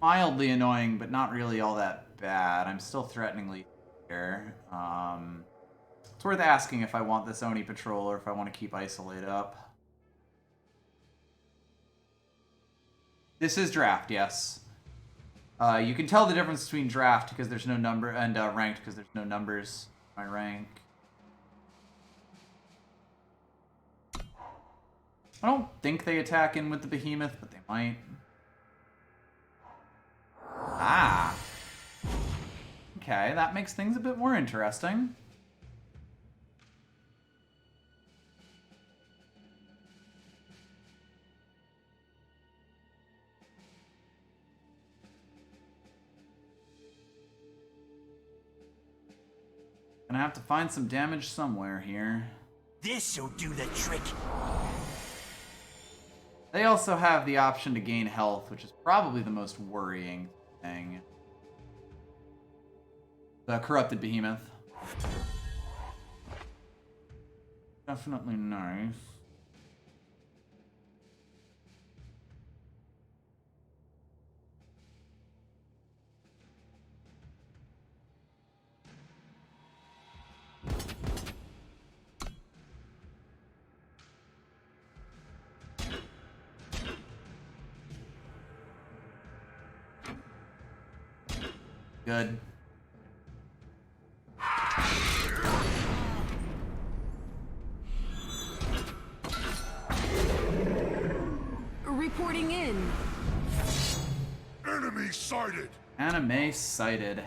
mildly annoying, but not really all that bad. I'm still threateningly here. It's worth asking if I want this Oni Patrol or if I want to keep Isolate up. This is draft, yes. You can tell the difference between draft because there's no number and ranked because there's no numbers. My rank. I don't think they attack in with the Behemoth, but they might. Ah. Okay, that makes things a bit more interesting. Gonna have to find some damage somewhere here. This'll do the trick. They also have the option to gain health, which is probably the most worrying thing. The Corrupted Behemoth. Definitely nice. Good. Reporting in. Enemy sighted. Anime sighted.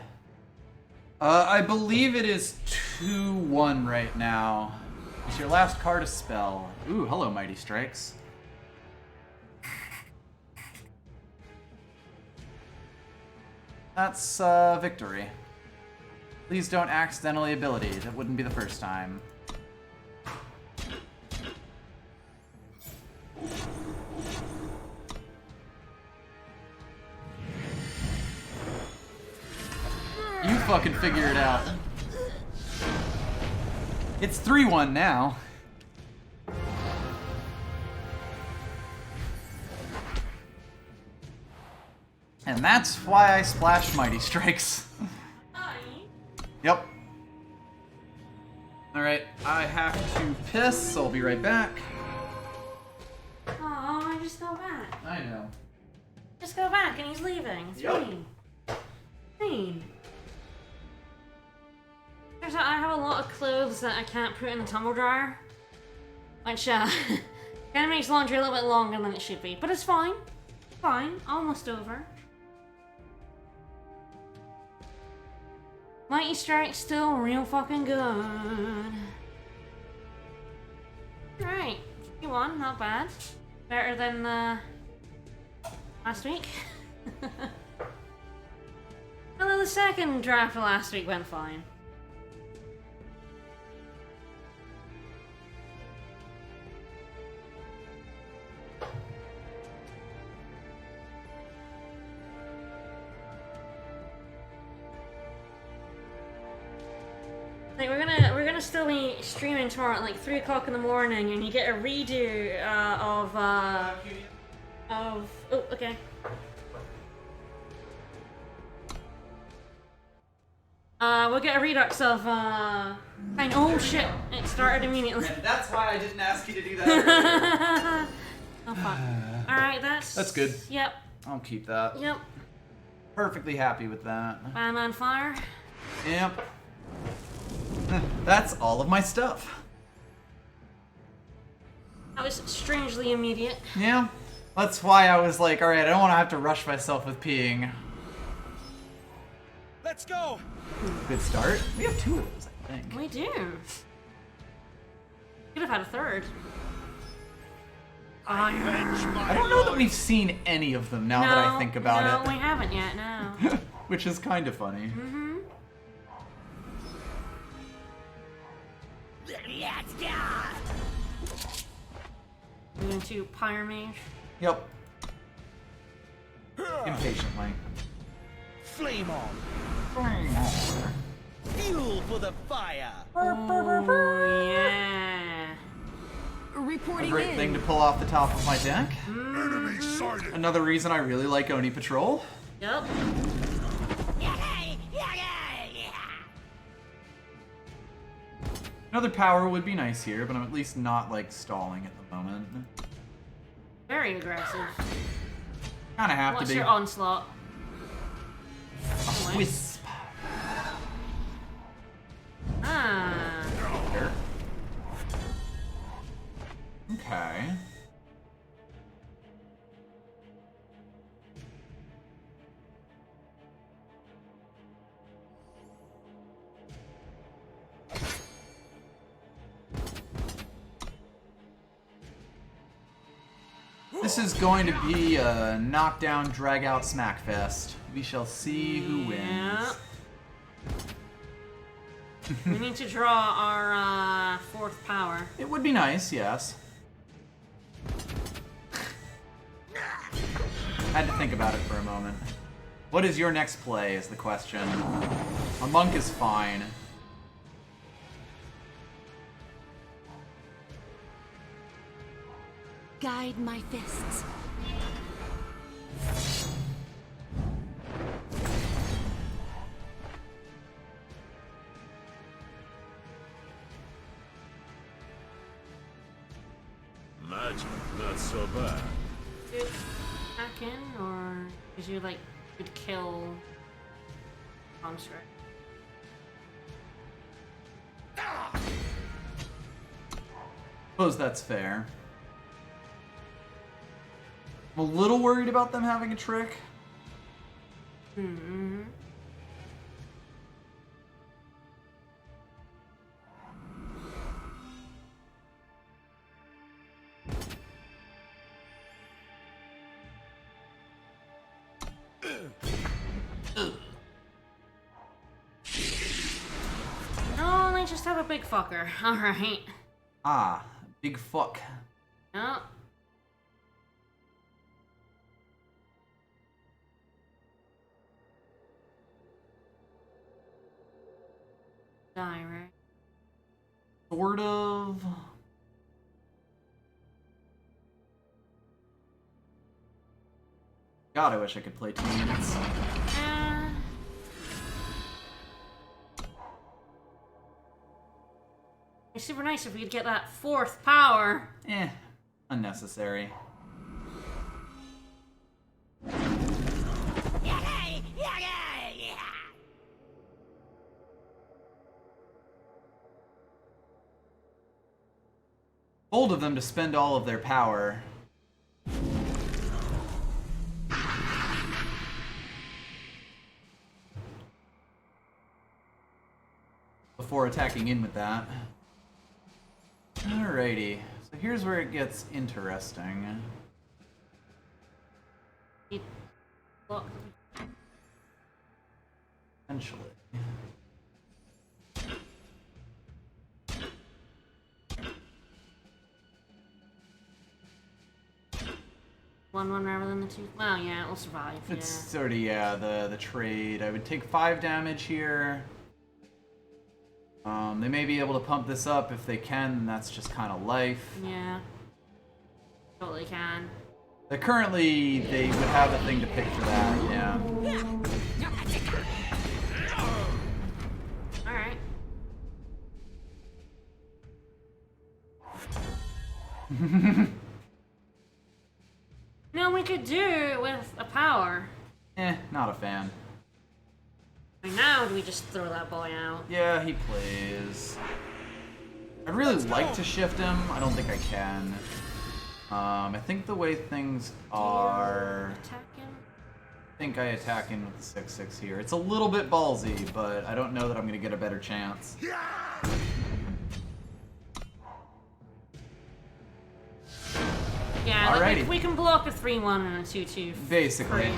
I believe it is 2-1 right now. It's your last card a spell. Ooh, hello, Mighty Strikes. That's victory. Please don't accidentally ability. That wouldn't be the first time. fucking figure it out. It's 3-1 now. And that's why I splashed Mighty Strikes. Yep. Alright, I have to piss, so I'll be right back. Oh, just go back. I know. Just go back and he's leaving. It's mean. Mean. Turns out I have a lot of clothes that I can't put in the tumble dryer. Which, kind of makes laundry a little bit longer than it should be. But it's fine. Fine. Almost over. Mighty Strike's still real fucking good. Alright. 3-1, not bad. Better than, last week. Although the second draft of last week went fine. Like we're gonna still be streaming tomorrow at like 3 o'clock in the morning, and you get a redo of oh, okay. We'll get a redux of oh shit, it started immediately. And that's why I didn't ask you to do that. Oh fuck. Alright, that's good. Yep. I'll keep that. Yep. Perfectly happy with that. Ban on fire. Yep. That's all of my stuff. That was strangely immediate. Yeah. That's why I was like, alright, I don't want to have to rush myself with peeing. Let's go. Good start. We have 2 of those, I think. We do. Could have had a third. I don't know that we've seen any of them now that I think about it. No, we haven't yet, no. Which is kind of funny. Mm-hmm. Let's go. Moving to Pyramage. Yep. Impatiently. Flame on. Fuel for the fire. Oh, yeah. A Reporting great in. thing to pull off the top of my deck. Enemy sighted. Another reason I really like Oni Patrol. Yep. Another power would be nice here, but I'm at least not, like, stalling at the moment. Very aggressive. Kinda have What's to be. your onslaught? A wisp. Ah. Here. Okay. This is going to be a knockdown, drag-out smackfest. We shall see who wins. Yeah. We need to draw our 4th power. It would be nice, yes. Had to think about it for a moment. What is your next play is the question. A monk is fine. Guide my fists. Magic, not so bad. Did hack in, or did you like could kill construct? Suppose that's fair. I'm a little worried about them having a trick. Mm-hmm. No, they just have a big fucker. Alright. Ah, big fuck. No. die, right? Sort of. God, I wish I could play 2 minutes. It's super nice if we could get that 4th power. Unnecessary. Bold of them to spend all of their power. Before attacking in with that. Alrighty, so here's where it gets interesting. Look. Essentially. One rather than the 2. Well, yeah, it'll survive. It's sort of, yeah, the trade. I would take 5 damage here. They may be able to pump this up if they can. That's just kind of life. Yeah. Totally can. Currently, they would have a thing to pick for that, yeah. Alright. No, we could do it with a power. Not a fan. Now do we just throw that boy out? Yeah, he plays. I'd really like to shift him. I don't think I can. I think the way things are... Attack him? I think I attack him with the 6/6 here. It's a little bit ballsy, but I don't know that I'm going to get a better chance. Yeah, Alrighty. we can block a 3/1 and a 2/2. Basically.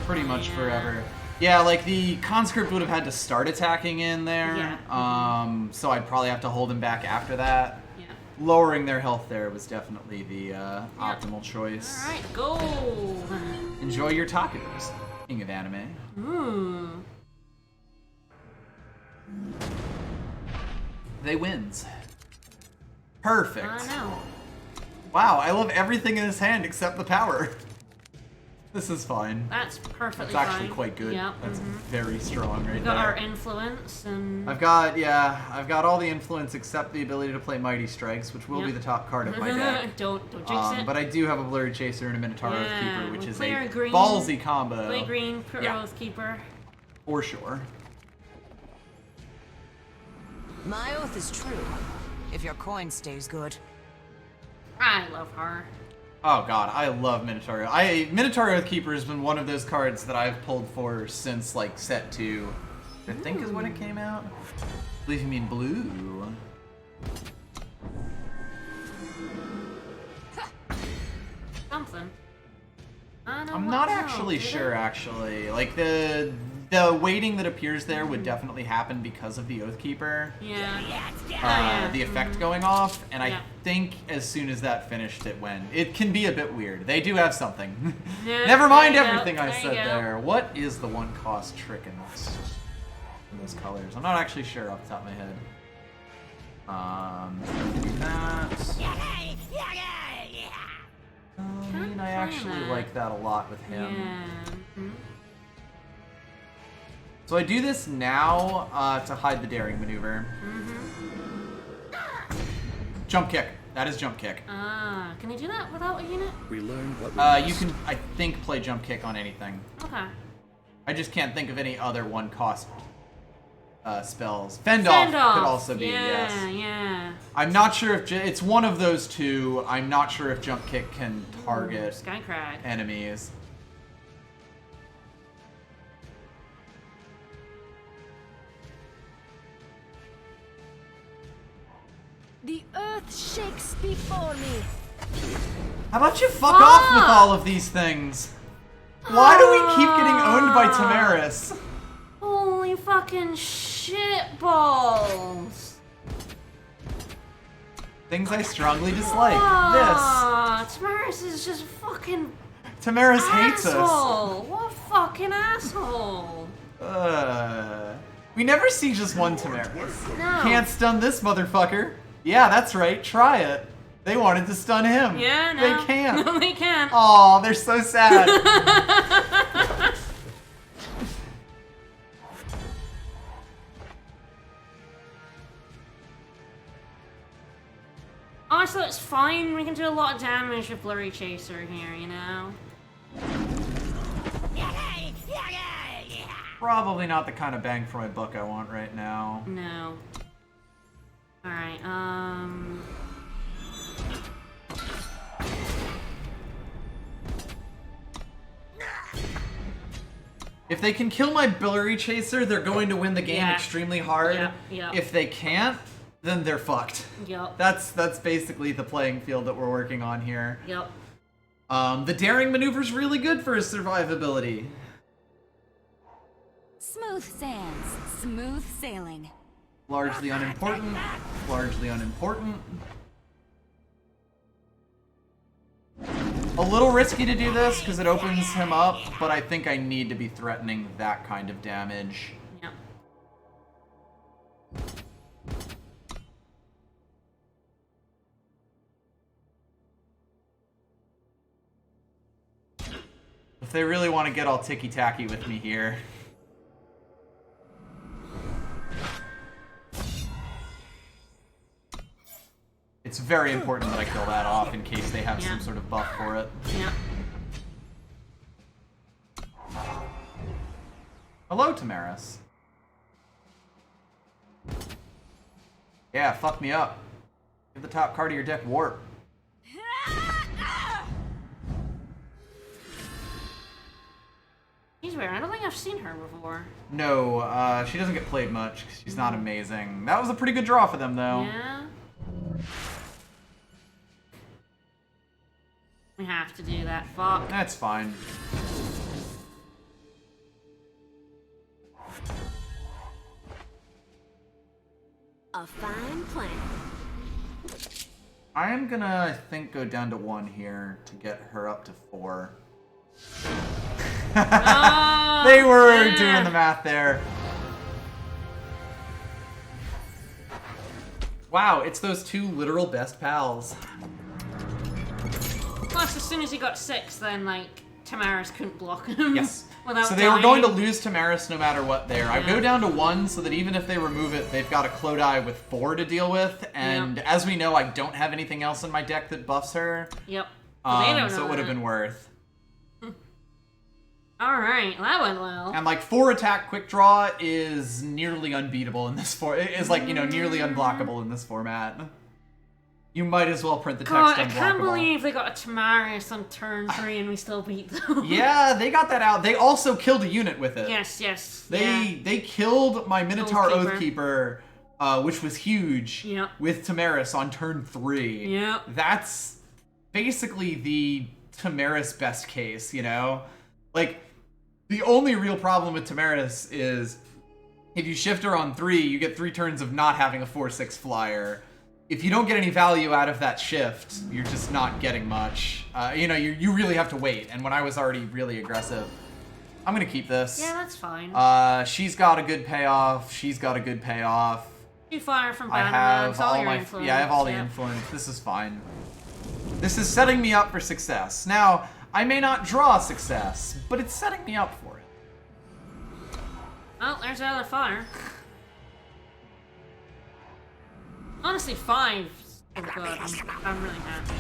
Pretty much forever. Yeah, like the conscript would have had to start attacking in there. Yeah. So I'd probably have to hold him back after that. Yeah. Lowering their health there was definitely the optimal choice. Alright, go! Enjoy your tacos, king of anime. They wins. Perfect. I know. Wow, I love everything in his hand except the power. This is fine. That's perfectly That's actually fine. quite good. Yep. That's very strong right We've got there. our influence and... I've got all the influence except the ability to play Mighty Strikes, which will be the top card of my deck. don't jinx it. But I do have a Blurry Chaser and a Minotaur Yeah, Keeper, which we'll is play a our green- ballsy combo. Play green, put Yeah. Oathkeeper. For sure. My oath is true, if your coin stays good. I love her. Oh god, I love Minotaur. Minotaur Oathkeeper has been one of those cards that I've pulled for since like set 2. I think is when it came out. I believe you mean blue. Something. I'm not actually sure, actually. Like, the waiting that appears there would definitely happen because of the Oathkeeper. Yeah. The effect going off, and I Yeah. think as soon as that finished, it went. It can be a bit weird. They do have something. Yeah, Never mind there you go, everything I there you said go. there. What is the 1-cost trick in this? In those colors? I'm not actually sure off the top of my head. Do that. I mean, I actually like that a lot with him. Yeah. So I do this now to hide the daring maneuver. Jump kick. That is jump kick. Can you do that without a unit? We learned what we must. You can, I think, play jump kick on anything. Okay. I just can't think of any other 1-cost spells. Fend off could also be, yes. Yeah. I'm not sure if it's one of those two. I'm not sure if jump kick can target Skycrag. enemies. The earth shakes before me. How about you fuck off with all of these things? Why do we keep getting owned by Tamaris? Holy fucking shit balls. Things I strongly dislike. Tamaris is just fucking This. Tamaris hates us. asshole. What a fucking asshole. We never see just one Tamaris. No. Can't stun this motherfucker. Yeah, that's right. Try it. They wanted to stun him. Yeah, no. They can't. No, they can't. Aw, they're so sad. Also, it's fine. We can do a lot of damage with Blurry Chaser here, you know? Probably not the kind of bang for my buck I want right now. No. Alright, If they can kill my Blurry Chaser, they're going to win the game extremely hard. Yep. If they can't, then they're fucked. Yep. That's basically the playing field that we're working on here. Yep. The daring maneuver's really good for his survivability. Smooth sands, smooth sailing. Largely unimportant. Largely unimportant. A little risky to do this because it opens him up, but I think I need to be threatening that kind of damage. Yep. If they really want to get all ticky-tacky with me here. It's very important that I kill that off in case they have some sort of buff for it. Yep. Hello, Tamaris. Yeah, fuck me up. Give the top card of your deck warp. She's weird. I don't think I've seen her before. No, she doesn't get played much. She's not amazing. That was a pretty good draw for them, though. Yeah. We have to do that. Fuck. That's fine. A fine plan. I am gonna, I think, go down to 1 here to get her up to 4. Oh, They were doing the math there. Wow, it's those 2 literal best pals. Plus, as soon as he got 6, then, like, Tamaris couldn't block him. Yes. Without So they were going dying. to lose Tamaris no matter what there. I go down to 1 so that even if they remove it, they've got a Clodai with 4 to deal with. And as we know, I don't have anything else in my deck that buffs her. Yep. So it would have been worth. Alright, that went well. And like 4 attack quick draw is nearly unbeatable in this format. It is like, you know, nearly unblockable in this format. You might as well print the text God, unblockable. I can't believe they got a Tamaris on turn 3 and we still beat them. Yeah, they got that out. They also killed a unit with it. Yes. They killed my Minotaur Oathkeeper. Oathkeeper, which was huge, Yep. with Tamaris on turn 3. Yep. That's basically the Tamaris best case, you know? Like, the only real problem with Tamaris is if you shift her on 3, you get 3 turns of not having a 4/6 flyer. If you don't get any value out of that shift, you're just not getting much. You know, you really have to wait. And when I was already really aggressive, I'm gonna keep this. Yeah, that's fine. She's got a good payoff. She's got a good payoff. You fire from I Bannerman. have It's all all your my influence. yeah, I have all the Yep. influence. This is fine. This is setting me up for success. Now, I may not draw success, but it's setting me up for it. Oh, there's another fire. Honestly, 5 is good. I'm really happy.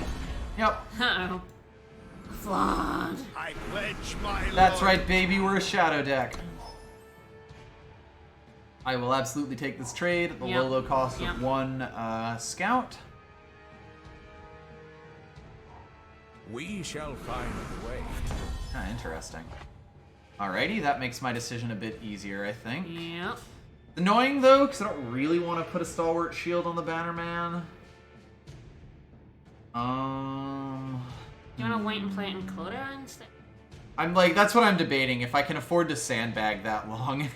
Yep. Uh-oh. Flawed. I pledge my That's lord. right, baby. We're a shadow deck. I will absolutely take this trade at the Yep. low cost Yep. of 1 scout. We shall find the way. Ah, interesting. Alrighty, that makes my decision a bit easier, I think. Yep. Annoying though, because I don't really want to put a stalwart shield on the Bannerman. You wanna wait and play it in Coda instead? I'm like, that's what I'm debating, if I can afford to sandbag that long.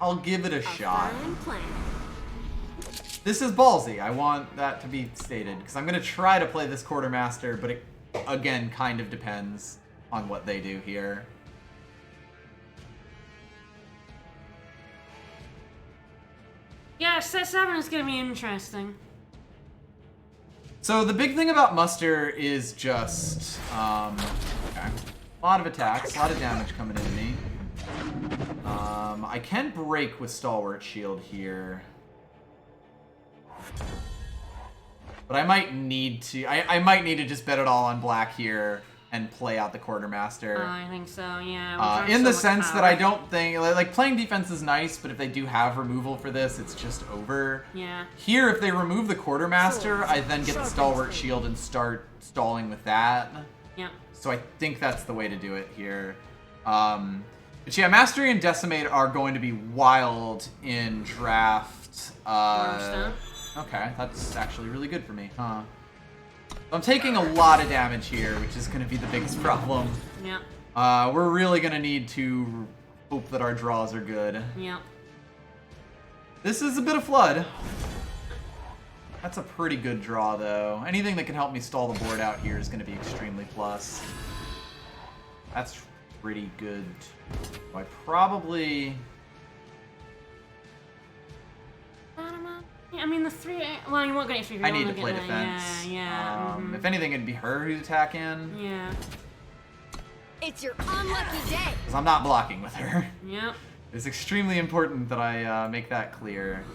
I'll give it a shot. Fine plan. This is ballsy, I want that to be stated, because I'm going to try to play this Quartermaster, but it, again, kind of depends on what they do here. Yeah, set 7 is gonna be interesting. So the big thing about Muster is just, okay. A lot of attacks, a lot of damage coming into me. I can break with Stalwart Shield here. But I might need to, I might need to just bet it all on black here and play out the Quartermaster. I think so, yeah. In the sense that I don't think, like, playing defense is nice, but if they do have removal for this, it's just over. Yeah. Here, if they remove the Quartermaster, I then get the Stalwart Shield and start stalling with that. Yep. So I think that's the way to do it here. But yeah, Mastery and Decimate are going to be wild in draft. Okay, that's actually really good for me, huh? I'm taking a lot of damage here, which is going to be the biggest problem. Yep. We're really going to need to hope that our draws are good. Yep. This is a bit of Flood. That's a pretty good draw, though. Anything that can help me stall the board out here is going to be extremely plus. That's pretty good. I probably... I mean, the 3... Well, you won't get 3. I need to play defense. Yeah. If anything, it'd be her who's attacking. Yeah. It's your unlucky day. Because I'm not blocking with her. Yep. It's extremely important that I make that clear.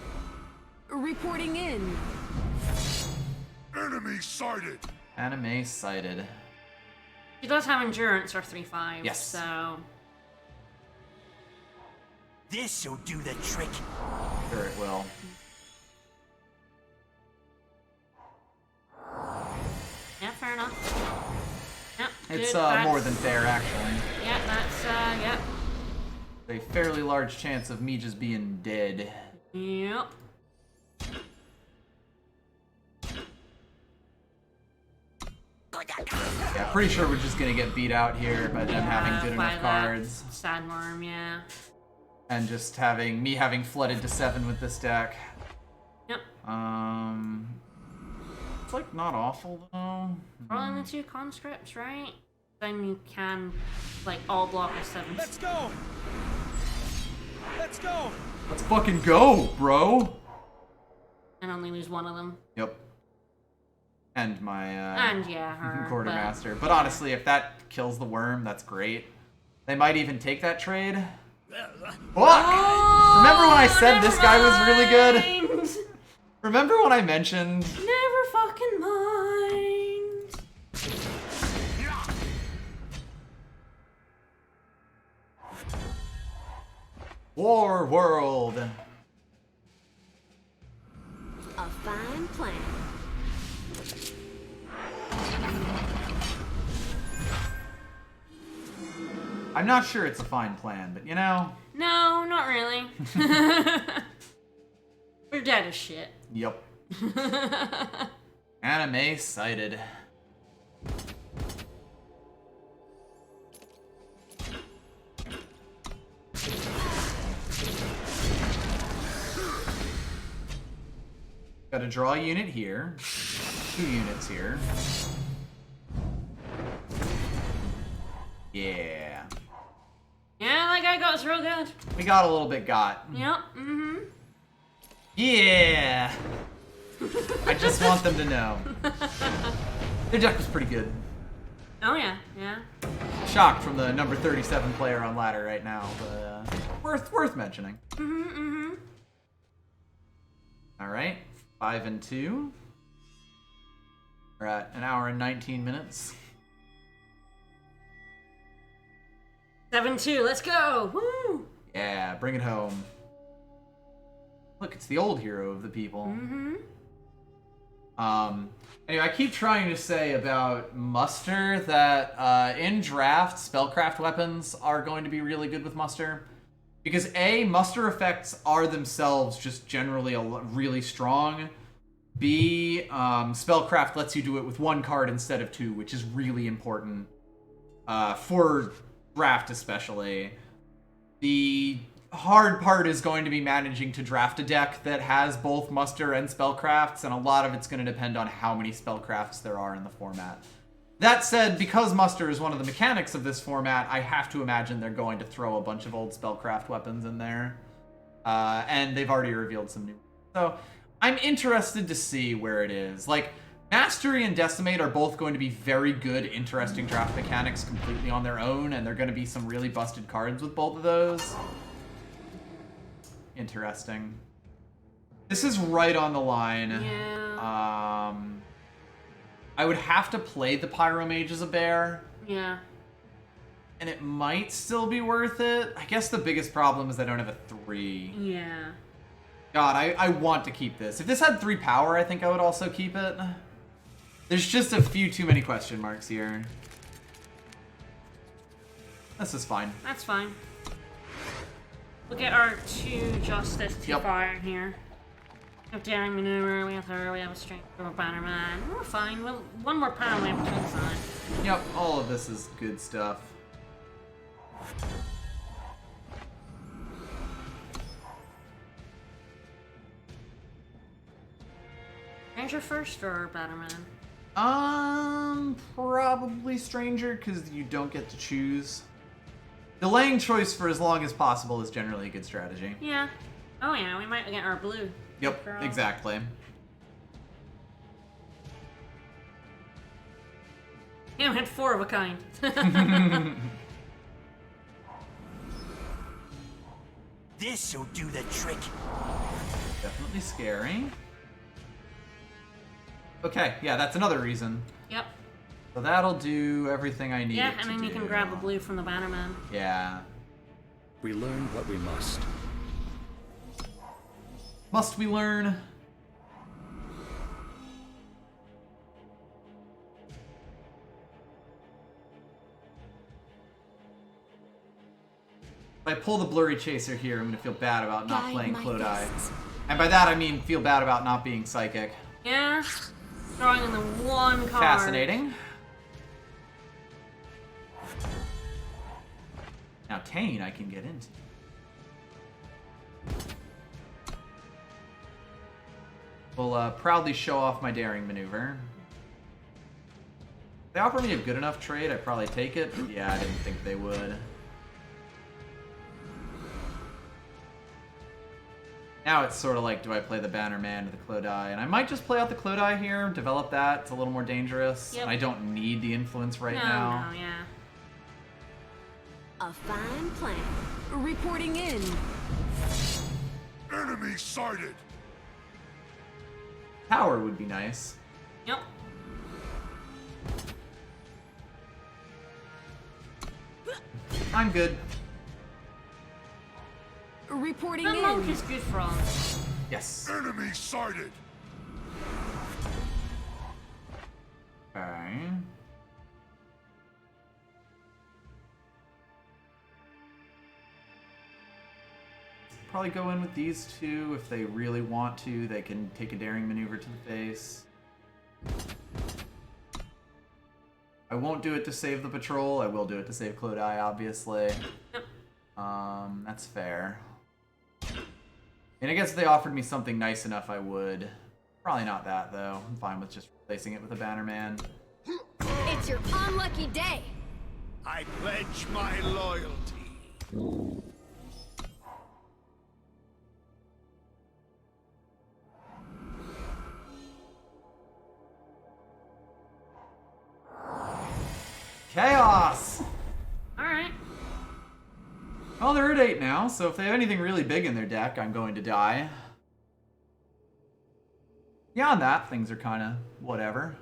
Reporting in. Enemy sighted. Anime sighted. She does have endurance or 3/5. Yes. So. This'll do the trick. Sure it will. Yeah, fair enough. Yep. It's good, more than fair, actually. Yeah, that's yep. A fairly large chance of me just being dead. Yep. Yeah, pretty sure we're just gonna get beat out here by them having good enough cards. Sandworm, yeah. And just me having flooded to 7 with this deck. Yep. It's like not awful though. Rolling the 2 conscripts, right? Then you can like all block a 7. Let's go. Let's go. Let's fucking go, bro. And only lose one of them. Yep. And my and yeah, her Quartermaster. But honestly, if that kills the worm, that's great. They might even take that trade. Fuck! Oh, remember when I said this guy was really good? mind. Remember when I mentioned... Never fucking mind. War World. A fine plan. I'm not sure it's a fine plan, but you know... No, not really. We're dead as shit. Yep. Anime sighted. Got to draw a unit here. 2 units here. Yeah. Yeah, that guy got us real good. We got a little bit got. Yep, mm-hmm. Yeah! I just want them to know. Their deck was pretty good. Oh yeah, yeah. Shocked from the number 37 player on ladder right now, but worth mentioning. Alright, 5 and 2. We're at 1 hour and 19 minutes. 7-2, let's go! Woo! Yeah, bring it home. Look, it's the old hero of the people. Anyway, I keep trying to say about Muster that in draft, spellcraft weapons are going to be really good with Muster. Because A, Muster effects are themselves just generally really strong. B, spellcraft lets you do it with 1 card instead of 2, which is really important for draft especially. The hard part is going to be managing to draft a deck that has both Muster and spellcrafts, and a lot of it's going to depend on how many spellcrafts there are in the format. That said, because Muster is one of the mechanics of this format, I have to imagine they're going to throw a bunch of old spellcraft weapons in there. And they've already revealed some new So I'm interested to see where it is. Like, Mastery and Decimate are both going to be very good, interesting draft mechanics completely on their own, and they're going to be some really busted cards with both of those. Interesting. This is right on the line. Yeah. I would have to play the Pyromage as a bear. Yeah. And it might still be worth it. I guess the biggest problem is I don't have a 3. Yeah. God, I want to keep this. If this had 3 power, I think I would also keep it. There's just a few too many question marks here. This is fine. That's fine. We'll get our 2 Justice, 2 Fire here. We have Daring Maneuver, we have her, we have a Strength for a Bannerman. We're fine. We'll, 1 more power, we have a Twin Sign. Yep, all of this is good stuff. Ranger first or Bannerman? Probably Stranger, because you don't get to choose. Delaying choice for as long as possible is generally a good strategy. Yeah. Oh yeah, we might get our blue. Yep, exactly. Yeah, we had 4 of a kind. This'll do the trick. Definitely scary. Okay, yeah, that's another reason. Yep. So that'll do everything I need. Yeah, and then you can grab the blue from the Bannerman. Yeah. We learn what we must. Must we learn? If I pull the Blurry Chaser here, I'm going to feel bad about not playing Clodai. And by that I mean feel bad about not being Psychic. Yeah. Throwing in the 1 card. Fascinating. Now Tane I can get into. We'll proudly show off my Daring Maneuver. If they offer me a good enough trade, I'd probably take it. But yeah, I didn't think they would. Now it's sort of like, do I play the Bannerman or the Clodai? And I might just play out the Clodai here, develop that. It's a little more dangerous. Yep. And I don't need the influence right now. No, yeah. A fine plan. Reporting in. Enemy sighted. Power would be nice. Yep. I'm good. Reporting The in. monk is good for us. Yes. Enemy sighted. Okay. Probably go in with these 2 if they really want to. They can take a Daring Maneuver to the face. I won't do it to save the patrol. I will do it to save Clodai, obviously. That's fair. And I guess if they offered me something nice enough, I would. Probably not that, though. I'm fine with just replacing it with a Bannerman. It's your unlucky day. I pledge my loyalty. Chaos! Alright. Well, they're at 8 now, so if they have anything really big in their deck, I'm going to die. Beyond that, things are kind of whatever.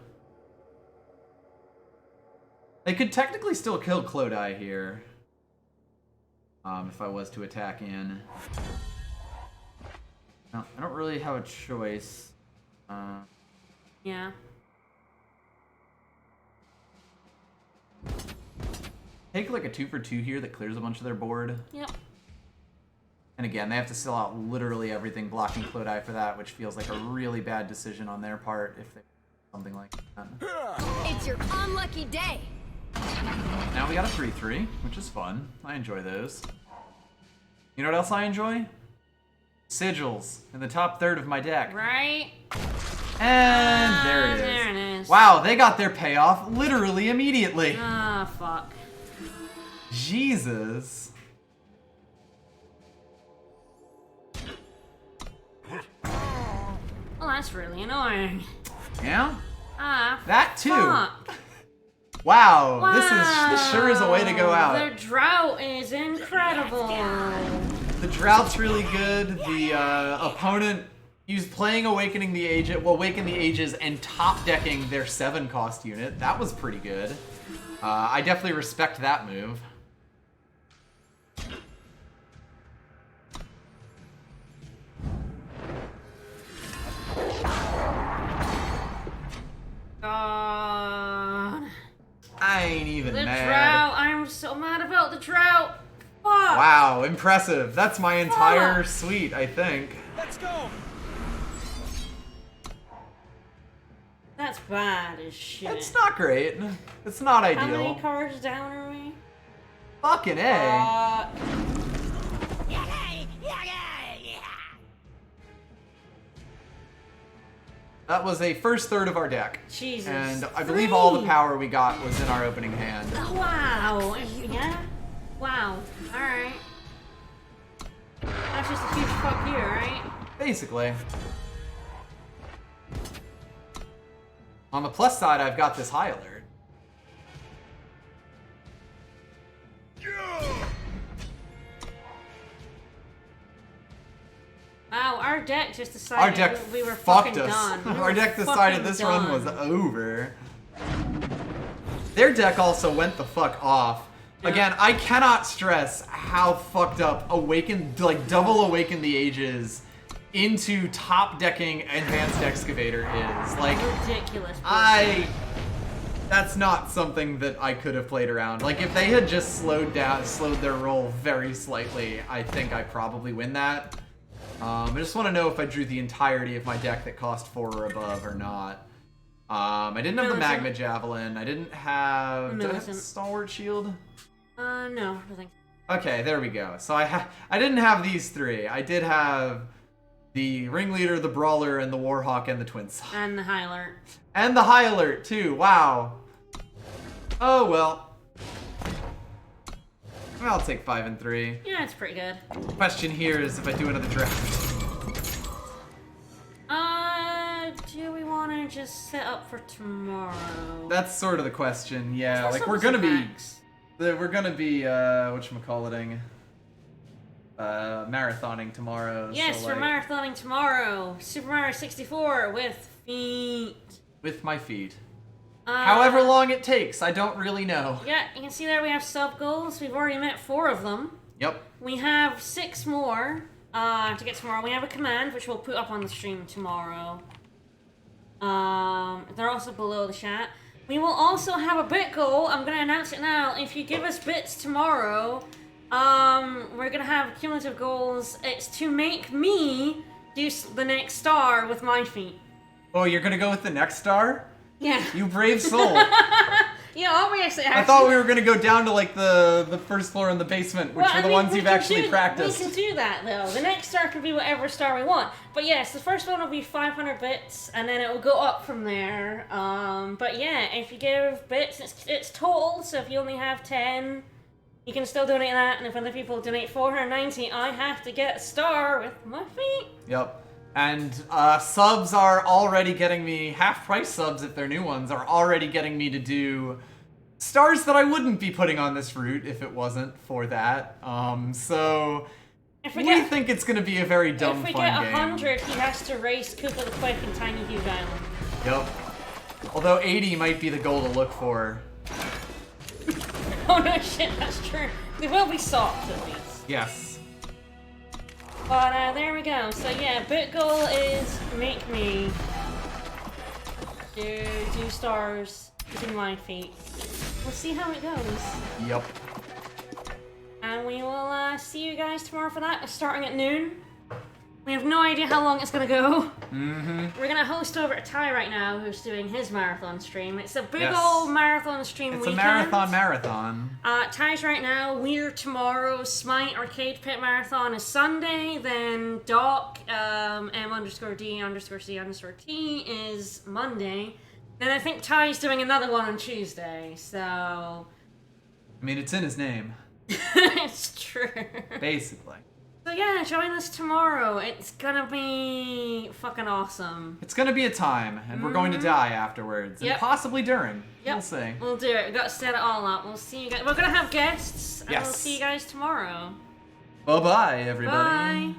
They could technically still kill Clodai here. If I was to attack in. No, I don't really have a choice. Yeah. Take like a 2 for 2 here that clears a bunch of their board. Yep. And again, they have to sell out literally everything blocking Clodai for that, which feels like a really bad decision on their part if they something like that. It's your unlucky day. Now we got a 3/3, which is fun. I enjoy those. You know what else I enjoy? Sigils in the top third of my deck. Right? And there it is. There it is. Wow, they got their payoff literally immediately. Ah, fuck. Jesus. that's really annoying. Yeah? Ah, That too. fuck. Wow, this sure is a way to go out. The drought is incredible. The drought's really good. The opponent used playing Awaken the Ages and top decking their 7-cost unit. That was pretty good. I definitely respect that move. God. I ain't even The mad. drought. I'm so mad about the drought. Fuck. Wow, impressive. That's my entire suite, I think. Let's go. That's bad as shit. It's not great. It's not How many ideal. cards down are we? Fucking A. That was a first third of our deck. Jesus. And I believe all the power we got was in our opening hand. Wow. Yeah? Wow. Alright. That's just a huge fuck you, right? Basically. On the plus side, I've got this high alert. Wow, our deck just decided Our deck we were fucked fucking us. done. We Our were deck decided fucking this done. run was over. Their deck also went the fuck off. Yeah. Again, I cannot stress how fucked up double Awaken the Ages into top decking Advanced Excavator is. Like, ridiculous. that's not something that I could have played around. Like, if they had just slowed their roll very slightly, I think I probably win that. I just want to know if I drew the entirety of my deck that cost 4 or above or not. I didn't have the Magma Javelin. I didn't have... Did I have the Stalwart Shield? No, I think. Okay, there we go. So I didn't have these 3. I did have the Ringleader, the Brawler, and the Warhawk, and the Twin Sun. And the High Alert. And the High Alert, too. Wow. Oh, well. I'll take 5 and 3. Yeah, it's pretty good. Question here is if I do another draft. Do we want to just set up for tomorrow? That's sort of the question, yeah. Let's Like, set we're up some gonna be... packs. We're gonna be, whatchamacalliting, marathoning tomorrow. Yes, so, we're like, marathoning tomorrow. Super Mario 64 with feet. with my feet. However long it takes, I don't really know. Yeah, you can see there we have sub goals. We've already met 4 of them. Yep. We have 6 more to get tomorrow. We have a command, which we'll put up on the stream tomorrow. They're also below the chat. We will also have a bit goal. I'm going to announce it now. If you give us bits tomorrow, we're going to have cumulative goals. It's to make me do the next star with my feet. Oh, you're gonna go with the next star? Yeah. You brave soul. Yeah, obviously. I thought we were gonna go down to like the first floor in the basement, which are the ones you've actually practiced. We can do that though. The next star can be whatever star we want. But yes, the first one will be 500 bits, and then it will go up from there. But yeah, if you give bits, it's total. So if you only have 10, you can still donate that. And if other people donate 490, I have to get a star with my feet. Yep. And subs are already getting me, half-price subs if they're new ones, are already getting me to do stars that I wouldn't be putting on this route if it wasn't for that. So we think it's going to be a very dumb, fun game. If we get 100, he has to race Koopa the Quake and Tiny Huge Island. Yep. Although 80 might be the goal to look for. Oh no shit, that's true. They will be soft at least. Yes. But there we go. So yeah, bit goal is make me do stars using my feet. We'll see how it goes. Yep. And we will see you guys tomorrow for that. It's starting at noon. We have no idea how long it's gonna go. Mm-hmm. We're gonna host over at Ty right now, who's doing his marathon stream. It's a big Yes. old marathon stream It's weekend. a marathon. Ty's right now, we're tomorrow, Smite Arcade Pit Marathon is Sunday, then Doc, M_D_C_T is Monday. Then I think Ty's doing another one on Tuesday, so... I mean, it's in his name. It's true. Basically. So So yeah, join us tomorrow. It's gonna be fucking awesome. It's gonna be a time, and we're going to die afterwards, and Yep. possibly during. Yep. We'll see. We'll do it. We've got to set it all up. We'll see you guys. We're gonna have guests, and we'll Yes. see you guys tomorrow. Bye-bye, everybody. Bye.